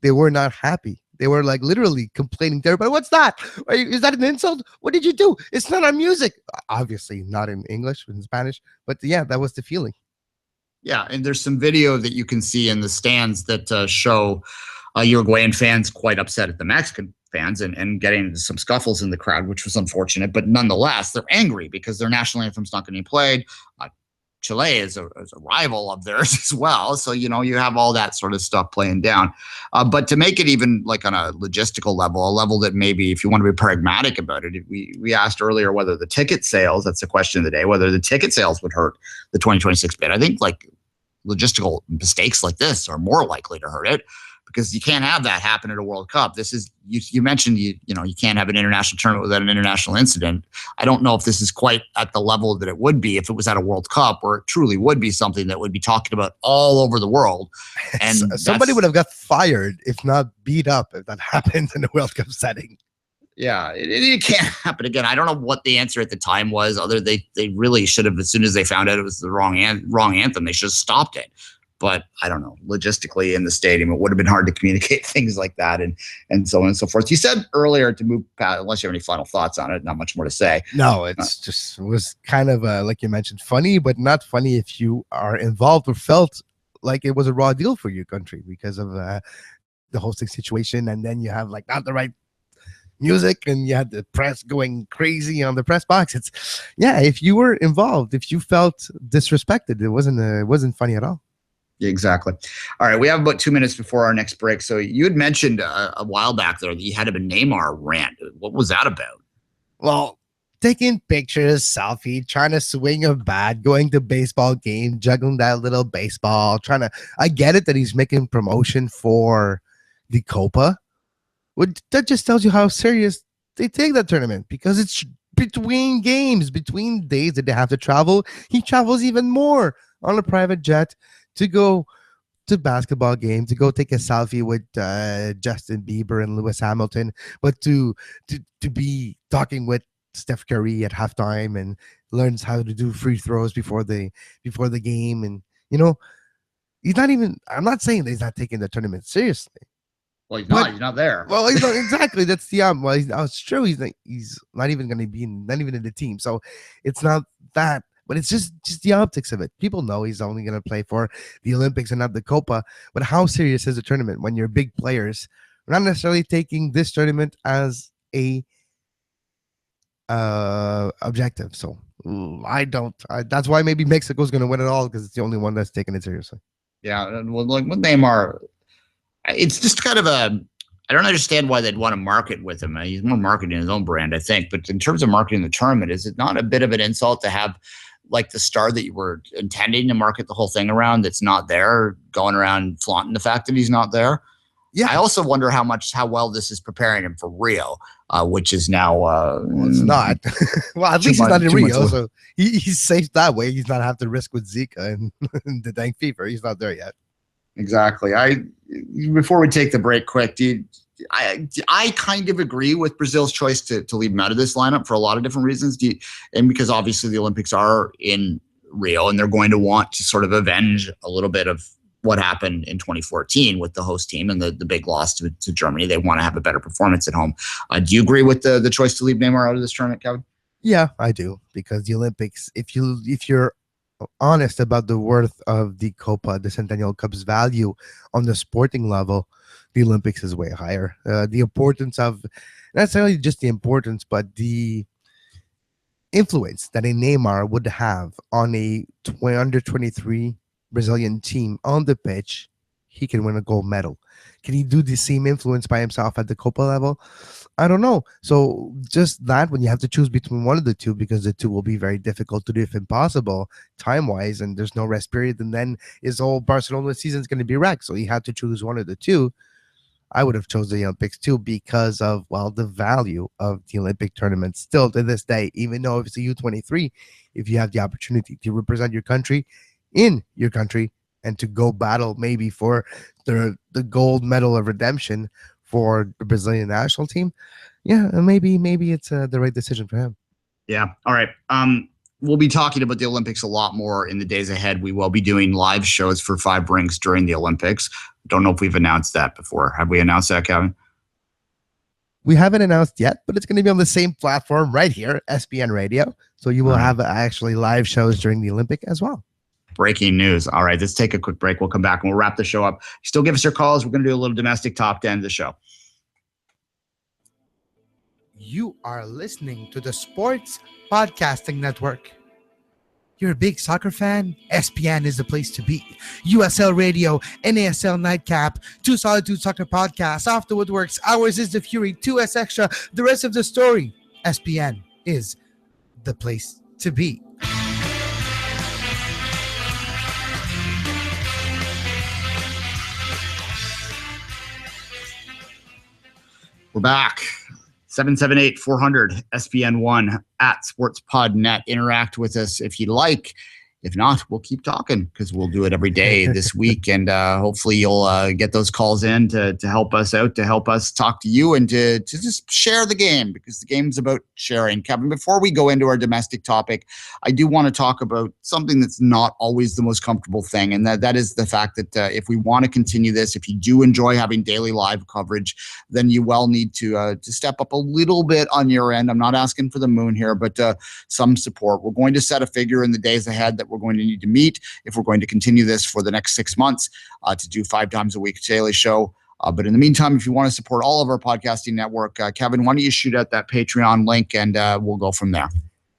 they were not happy. They were like literally complaining to everybody. What's that? Is that an insult? What did you do? It's not our music. Obviously not in English, in Spanish. But yeah, that was the feeling. Yeah, and there's some video that you can see in the stands that show Uruguayan fans quite upset at the Mexican fans and getting into some scuffles in the crowd, which was unfortunate. But nonetheless, they're angry because their national anthem's not going to be played. Chile is a rival of theirs as well. So, you have all that sort of stuff playing down. But to make it even like on a logistical level, a level that maybe if you want to be pragmatic about it, we asked earlier whether the ticket sales, that's the question of the day, whether the ticket sales would hurt the 2026 bid. I think like logistical mistakes like this are more likely to hurt it, because you can't have that happen at a World Cup. This is, you mentioned, you can't have an international tournament without an international incident. I don't know if this is quite at the level that it would be if it was at a World Cup, where it truly would be something that would be talked about all over the world. And somebody would have got fired, if not beat up, if that happened in a World Cup setting. Yeah, it can't happen again. I don't know what the answer at the time was. They really should have, as soon as they found out it was the wrong anthem, they should have stopped it. But I don't know, logistically in the stadium, it would have been hard to communicate things like that and so on and so forth. You said earlier to move past, unless you have any final thoughts on it, not much more to say. No, it was kind of, like you mentioned, funny, but not funny if you are involved or felt like it was a raw deal for your country because of the hosting situation. And then you have like not the right music and you had the press going crazy on the press box. If you were involved, if you felt disrespected, it wasn't funny at all. Exactly. All right. We have about 2 minutes before our next break. So you had mentioned a while back there that you had a Neymar rant. What was that about? Well, taking pictures, selfie, trying to swing a bat, going to baseball game, juggling that little baseball, I get it that he's making promotion for the Copa. That just tells you how serious they take that tournament, because it's between games, between days that they have to travel. He travels even more on a private jet to go to basketball game, to go take a selfie with Justin Bieber and Lewis Hamilton, but to be talking with Steph Curry at halftime and learns how to do free throws before the game. And he's not even, I'm not saying that he's not taking the tournament seriously. Well, he's not there. Well, he's not, exactly. That's the well, it's true. He's not even going to be not even in the team. So it's not that. But it's just the optics of it. People know he's only going to play for the Olympics and not the Copa. But how serious is a tournament when you're big players? We're not necessarily taking this tournament as a objective. So I don't. That's why maybe Mexico's going to win it all, because it's the only one that's taking it seriously. Yeah. Well, like with Neymar, it's just kind of I don't understand why they'd want to market with him. He's more marketing his own brand, I think. But in terms of marketing the tournament, is it not a bit of an insult to have like the star that you were intending to market the whole thing around that's not there, going around flaunting the fact that he's not there? Yeah. I also wonder how well this is preparing him for Rio, which is now. Well, it's not. Well, at least he's not in Rio, so he's safe that way. He's not have to risk with Zika and the dang fever. He's not there yet. Exactly. Before we take the break, quick, I kind of agree with Brazil's choice to leave him out of this lineup for a lot of different reasons. And because obviously the Olympics are in Rio and they're going to want to sort of avenge a little bit of what happened in 2014 with the host team and the big loss to Germany. They want to have a better performance at home. Do you agree with the choice to leave Neymar out of this tournament, Kevin? Yeah, I do, because the Olympics, if you're honest about the worth of the Copa, the Centennial Cup's value on the sporting level, the Olympics is way higher. The importance of, not necessarily just the importance, but the influence that a Neymar would have on a under 23 Brazilian team on the pitch, he can win a gold medal. Can he do the same influence by himself at the Copa level? I don't know. So just that, when you have to choose between one of the two, because the two will be very difficult to do, if impossible, time-wise, and there's no rest period, and then his whole Barcelona season is going to be wrecked. So he had to choose one of the two. I would have chosen the Olympics too, because of, well, the value of the Olympic tournament still to this day. Even though if it's a U23, if you have the opportunity to represent your country in your country and to go battle maybe for the gold medal of redemption for the Brazilian national team, maybe it's the right decision for him. Yeah. All right. We'll be talking about the Olympics a lot more in the days ahead. We will be doing live shows for 5 Rings during the Olympics. Don't know if we've announced that before. Have we announced that, Kevin? We haven't announced yet, but it's going to be on the same platform right here, SPN Radio. So you will have actually live shows during the Olympic as well. Breaking news. All right, let's take a quick break. We'll come back and we'll wrap the show up. Still give us your calls. We're going to do a little domestic top 10 of the show. You are listening to the Sports Podcasting Network. You're a big soccer fan? SPN is the place to be. USL Radio, NASL Nightcap, Two Solitudes Soccer Podcast, Off the Woodworks, Ours is the Fury, 2S Extra, the rest of the story. SPN is the place to be. We're back. 778-400 SPN1 at SportsPodNet. Interact with us if you'd like. If not, we'll keep talking because we'll do it every day this week. And hopefully you'll get those calls in to help us out, to help us talk to you, and to just share the game, because the game's about sharing. Kevin, before we go into our domestic topic, I do want to talk about something that's not always the most comfortable thing. And that is the fact that if we want to continue this, if you do enjoy having daily live coverage, then you well need to step up a little bit on your end. I'm not asking for the moon here, but some support. We're going to set a figure in the days ahead that we're going to need to meet if we're going to continue this for the next 6 months, to do 5 times a week daily show. But in the meantime, if you want to support all of our podcasting network, Kevin, why don't you shoot out that Patreon link and we'll go from there.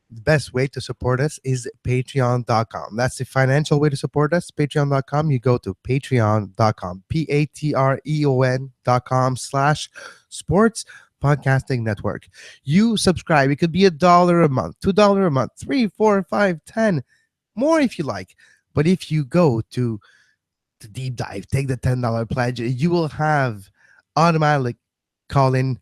The best way to support us is patreon.com. That's the financial way to support us. Patreon.com. You go to patreon.com, patreon.com/sports podcasting network. You subscribe. It could be $1 a month, $2 a month, $3, $4, $5, $10, more if you like. But if you go to the deep dive, take the $10 pledge, you will have automatic call-in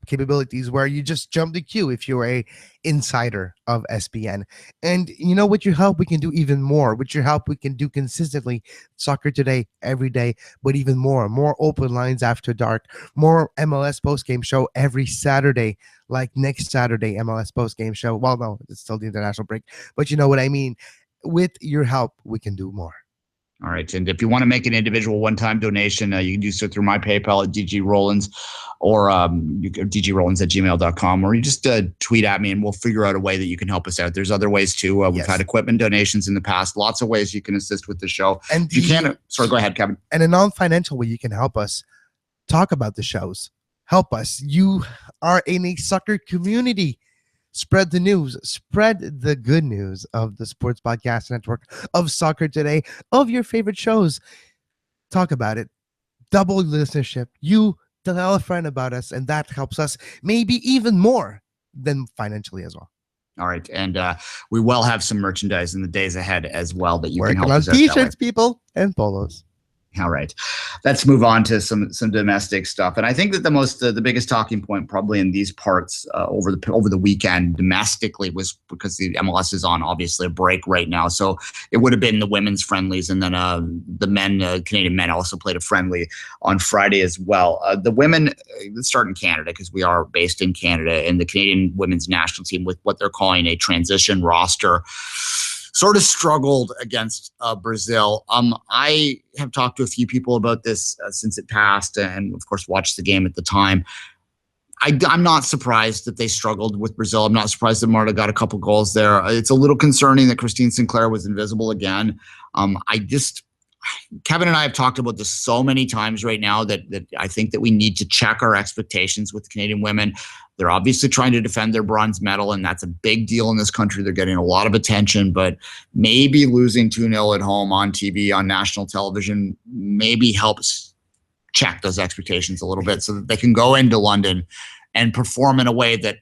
capabilities where you just jump the queue if you're a insider of SPN. And you know, with your help, we can do even more. With your help, we can do consistently Soccer Today every day, but even more open lines after dark, more MLS postgame show every Saturday, like next Saturday MLS postgame show. Well, no, it's still the international break, but you know what I mean. With your help, we can do more. All right. And if you want to make an individual one-time donation, you can do so through my PayPal at DGRollins, or DGRollins@gmail.com, or you just tweet at me and we'll figure out a way that you can help us out. There's other ways too. We've had equipment donations in the past. Lots of ways you can assist with the show. And you can. Sorry, go ahead, Kevin. And a non-financial way you can help us talk about the shows. Help us. You are in a soccer community. Spread the news, spread the good news of the Sports Podcast Network, of Soccer Today, of your favorite shows. Talk about it. Double listenership. You tell a friend about us, and that helps us maybe even more than financially as well. All right. And we will have some merchandise in the days ahead as well that you can help us out. T-shirts, people, and polos. All right, let's move on to some domestic stuff. And I think that the biggest talking point probably in these parts over the weekend domestically was because the MLS is on obviously a break right now. So it would have been the women's friendlies, and then the Canadian men also played a friendly on Friday as well. The women, let's start in Canada because we are based in Canada, and the Canadian women's national team with what they're calling a transition roster sort of struggled against Brazil. I have talked to a few people about this since it passed, and of course watched the game at the time. I'm not surprised that they struggled with Brazil. I'm not surprised that Marta got a couple goals there. It's a little concerning that Christine Sinclair was invisible again. Kevin and I have talked about this so many times right now that I think that we need to check our expectations with Canadian women. They're obviously trying to defend their bronze medal, and that's a big deal in this country. They're getting a lot of attention, but maybe losing 2-0 at home on TV, on national television, maybe helps check those expectations a little bit so that they can go into London and perform in a way that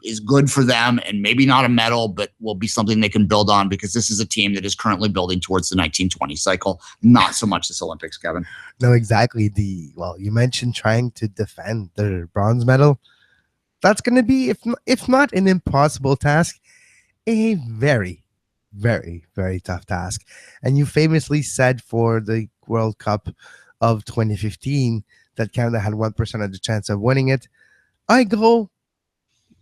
is good for them, and maybe not a medal, but will be something they can build on, because this is a team that is currently building towards the 1920 cycle, not so much this Olympics, Kevin. No, exactly. You mentioned trying to defend their bronze medal. That's going to be, if not an impossible task, a very, very, very tough task. And you famously said for the World Cup of 2015 that Canada had 1% of the chance of winning it. I go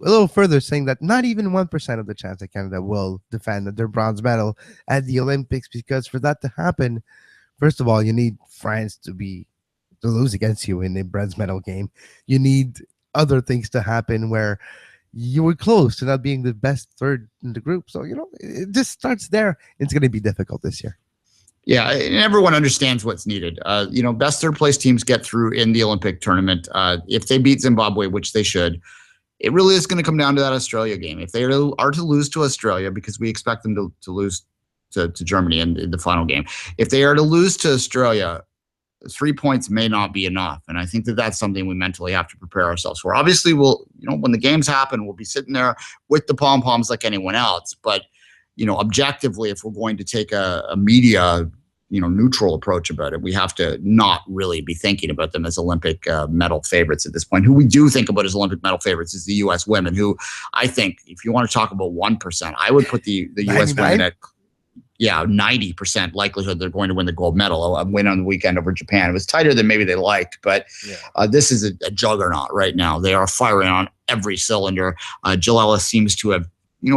a little further, saying that not even 1% of the chance that Canada will defend their bronze medal at the Olympics, because for that to happen, first of all, you need France to lose against you in a bronze medal game. You need other things to happen where you were close to not being the best third in the group. So, it just starts there. It's going to be difficult this year. Yeah, and everyone understands what's needed. Best third place teams get through in the Olympic tournament. If they beat Zimbabwe, which they should, it really is going to come down to that Australia game. If they are to lose to Australia, because we expect them to lose to Germany in the final game, if they are to lose to Australia, 3 points may not be enough. And I think that that's something we mentally have to prepare ourselves for. Obviously, when the games happen, we'll be sitting there with the pom-poms like anyone else. But, objectively, if we're going to take a media neutral approach about it, we have to not really be thinking about them as Olympic medal favorites at this point. Who we do think about as Olympic medal favorites is the U.S. women, who I think, if you want to talk about 1%, I would put the U.S. women at 90% likelihood they're going to win the gold medal. A win on the weekend over Japan. It was tighter than maybe they liked, but this is a juggernaut right now. They are firing on every cylinder. Jill Ellis seems to have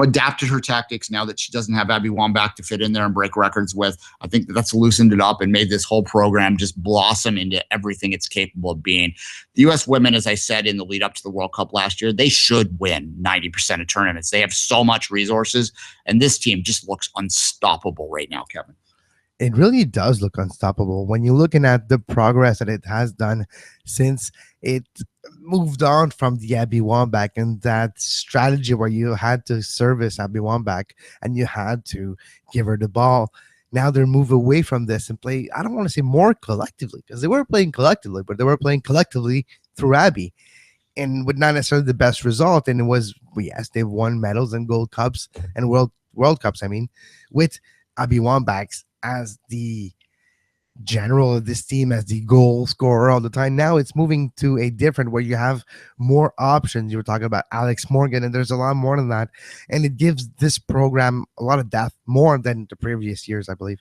adapted her tactics now that she doesn't have Abby Wambach to fit in there and break records with. I think that's loosened it up and made this whole program just blossom into everything it's capable of being. The U.S. women, as I said in the lead up to the World Cup last year, they should win 90% of tournaments. They have so much resources, and this team just looks unstoppable right now, Kevin. It really does look unstoppable when you're looking at the progress that it has done since it moved on from the Abby Wambach and that strategy where you had to service Abby Wambach and you had to give her the ball. Now they're moving away from this and play, I don't want to say more collectively, because they were playing collectively, but they were playing collectively through Abby, and with not necessarily the best result. And it was, yes, they've won medals and gold cups and world cups, with Abby Wambach as the general of this team, as the goal scorer all the time. Now it's moving to a different where you have more options. You were talking about Alex Morgan, and there's a lot more than that. And it gives this program a lot of depth, more than the previous years, I believe.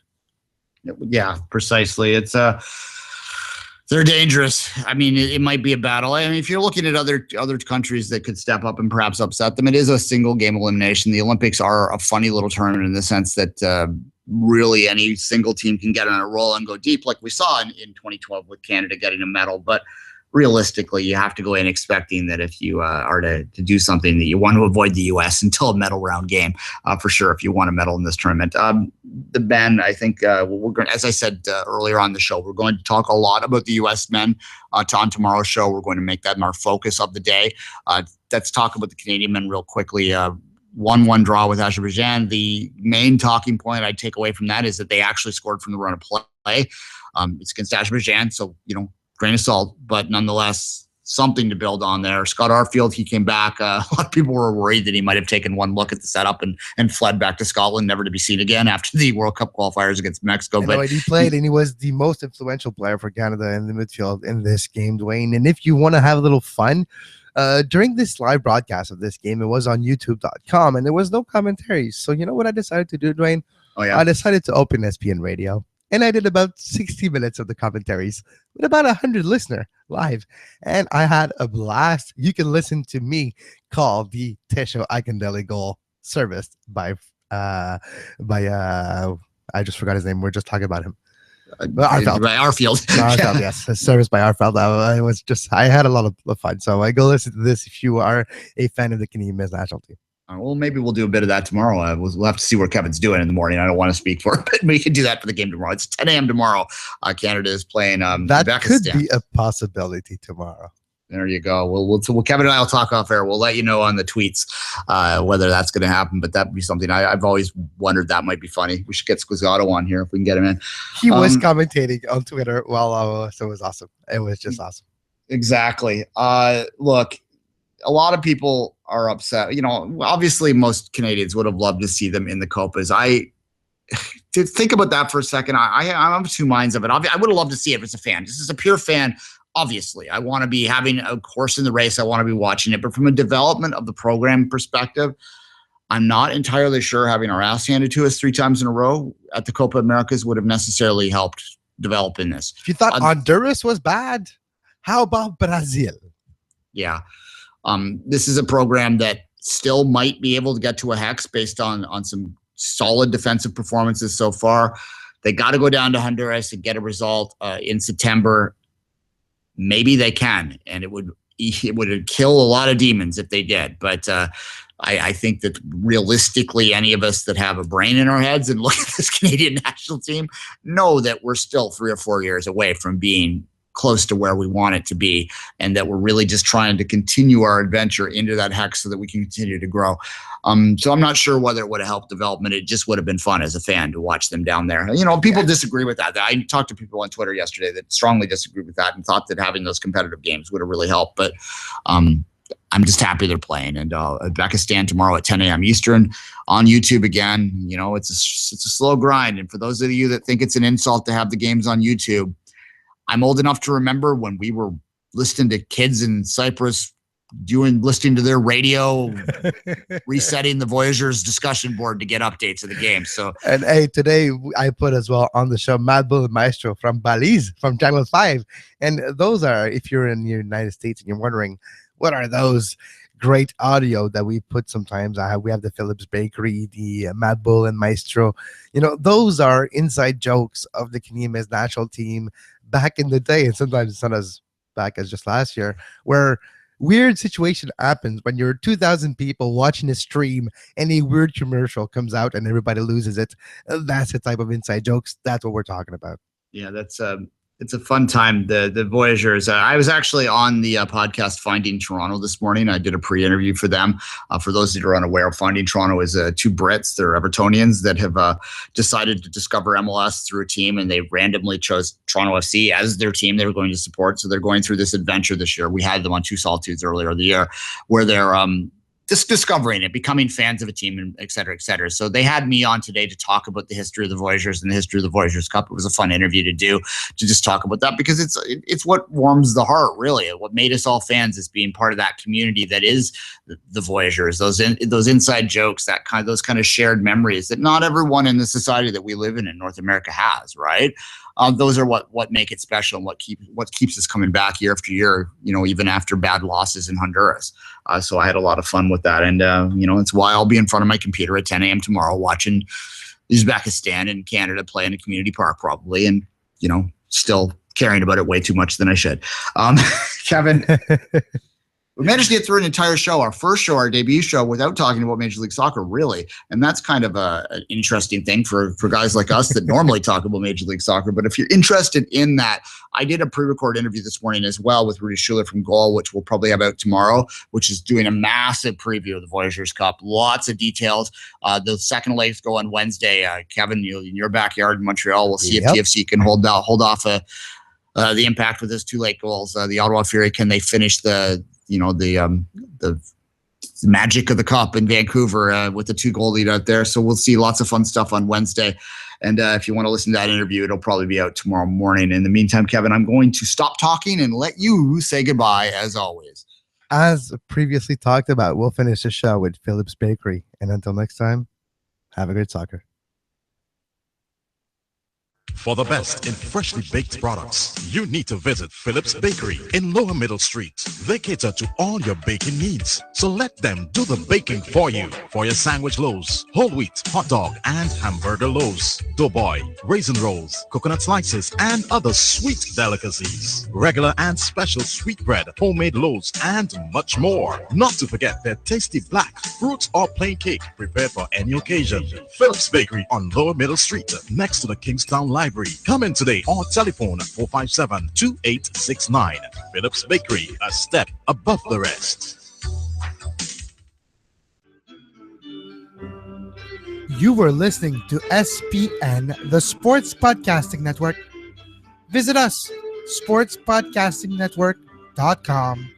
Yeah, precisely. It's they're dangerous. It might be a battle. If you're looking at other countries that could step up and perhaps upset them, it is a single game elimination. The Olympics are a funny little tournament in the sense that really any single team can get on a roll and go deep, like we saw in 2012 with Canada getting a medal. But realistically, you have to go in expecting that if you are to do something, that you want to avoid the U.S. until a medal round game, for sure, if you want a medal in this tournament. The men, I think, we're going, as I said earlier on the show, we're going to talk a lot about the U.S. men on tomorrow's show. We're going to make that our focus of the day. Let's talk about the Canadian men real quickly. 1-1 draw with Azerbaijan. The main talking point I'd take away from that is that they actually scored from the run of play. It's against Azerbaijan, so, grain of salt, but nonetheless, something to build on there. Scott Arfield, he came back. A lot of people were worried that he might have taken one look at the setup and fled back to Scotland, never to be seen again after the World Cup qualifiers against Mexico. But he played, and he was the most influential player for Canada in the midfield in this game, Duane. And if you want to have a little fun, during this live broadcast of this game, it was on youtube.com, and there was no commentaries. So you know what I decided to do, Duane? Oh, yeah. I decided to open SPN Radio, and I did about 60 minutes of the commentaries with about 100 listeners live, and I had a blast. You can listen to me call the Tesho Aikandele goal, serviced by I just forgot his name. We're just talking about him. Arfield. By Arfield. Arfield, yes. Service by Arfield. I had a lot of fun. So I go listen to this if you are a fan of the Canadian men's national team. Well, maybe we'll do a bit of that tomorrow. We'll have to see where Kevin's doing in the morning. I don't want to speak for it, but we can do that for the game tomorrow. It's 10 a.m. tomorrow. Canada is playing that Uzbekistan. could be a possibility tomorrow. There you go. We'll Kevin and I will talk off air. We'll let you know on the tweets whether that's going to happen. But that'd be something I've always wondered that might be funny. We should get Squizzato on here if we can get him in. He was commentating on Twitter while so it was awesome. It was just awesome. Exactly. Look, a lot of people are upset. You know, obviously most Canadians would have loved to see them in the Copas. To think about that for a second, I'm of two minds of it. I would have loved to see it as a fan. Just as a pure fan, obviously, I want to be having a horse in the race. I want to be watching it. But from a development of the program perspective, I'm not entirely sure having our ass handed to us 3 times in a row at the Copa Americas would have necessarily helped develop in this. If you thought Honduras was bad, how about Brazil? Yeah. This is a program that still might be able to get to a hex based on some solid defensive performances so far. They got to go down to Honduras and get a result in September. Maybe they can, and it would kill a lot of demons if they did. But I think that realistically, any of us that have a brain in our heads and look at this Canadian national team know that we're still 3 or 4 years away from being close to where we want it to be, and that we're really just trying to continue our adventure into that hex so that we can continue to grow. So I'm not sure whether it would have helped development. It just would have been fun as a fan to watch them down there. You know, people disagree with that. I talked to people on Twitter yesterday that strongly disagreed with that and thought that having those competitive games would have really helped. But I'm just happy they're playing. And Uzbekistan tomorrow at 10 a.m. Eastern on YouTube again. You know, it's a slow grind. And for those of you that think it's an insult to have the games on YouTube, I'm old enough to remember when we were listening to kids in Cyprus listening to their radio, resetting the Voyageurs discussion board to get updates of the game. So, and hey, today I put as well on the show Mad Bull and Maestro from Balize from Channel 5. And those are, if you're in the United States and you're wondering, what are those great audio that we put sometimes? We have the Phillips Bakery, the Mad Bull and Maestro. You know, those are inside jokes of the Canadian men's national team back in the day, and sometimes it's not as back as just last year, where weird situation happens when you're 2,000 people watching a stream and a weird commercial comes out and everybody loses it. That's the type of inside jokes. That's what we're talking about. Yeah, it's a fun time. The Voyageurs. I was actually on the podcast Finding Toronto this morning. I did a pre-interview for them. For those that are unaware, Finding Toronto is 2 Brits. They're Evertonians that have decided to discover MLS through a team, and they randomly chose Toronto FC as their team they were going to support. So they're going through this adventure this year. We had them on Two Solitudes earlier in the year, where they're just discovering it, becoming fans of a team, and et cetera, et cetera. So they had me on today to talk about the history of the Voyageurs and the history of the Voyageurs Cup. It was a fun interview to do, to just talk about that, because it's what warms the heart, really. What made us all fans is being part of that community that is the Voyageurs. Those inside jokes, those kind of shared memories that not everyone in the society that we live in North America has, right? Those are what make it special, and what keeps us coming back year after year, you know, even after bad losses in Honduras. So I had a lot of fun with that. And, you know, it's why I'll be in front of my computer at 10 a.m. tomorrow watching Uzbekistan and Canada play in a community park probably, and, you know, still caring about it way too much than I should. Kevin, we managed to get through an entire show, our first show, our debut show, without talking about Major League Soccer, really. And that's kind of an interesting thing for guys like us that normally talk about Major League Soccer. But if you're interested in that, I did a pre-record interview this morning as well with Rudy Schuler from Goal, which we'll probably have out tomorrow, which is doing a massive preview of the Voyageurs Cup. Lots of details. The second legs go on Wednesday. Kevin, in your backyard in Montreal, we'll see if TFC can hold off the impact with those 2 late goals. The Ottawa Fury, can they finish the magic of the cup in Vancouver with the 2-goal lead out there? So we'll see lots of fun stuff on Wednesday. And if you want to listen to that interview, it'll probably be out tomorrow morning. In the meantime, Kevin, I'm going to stop talking and let you say goodbye as always. As previously talked about, we'll finish the show with Phillips Bakery. And until next time, have a great soccer. For the best in freshly baked products, you need to visit Phillips Bakery in Lower Middle Street. They cater to all your baking needs, so let them do the baking for you. For your sandwich loaves, whole wheat, hot dog, and hamburger loaves, doughboy, raisin rolls, coconut slices, and other sweet delicacies. Regular and special sweet bread, homemade loaves, and much more. Not to forget their tasty black, fruit, or plain cake prepared for any occasion. Phillips Bakery on Lower Middle Street, next to the Kingstown library. Come in today or telephone 457-2869. Phillips Bakery, a step above the rest. You were listening to SPN, the Sports Podcasting Network. Visit us, sportspodcastingnetwork.com.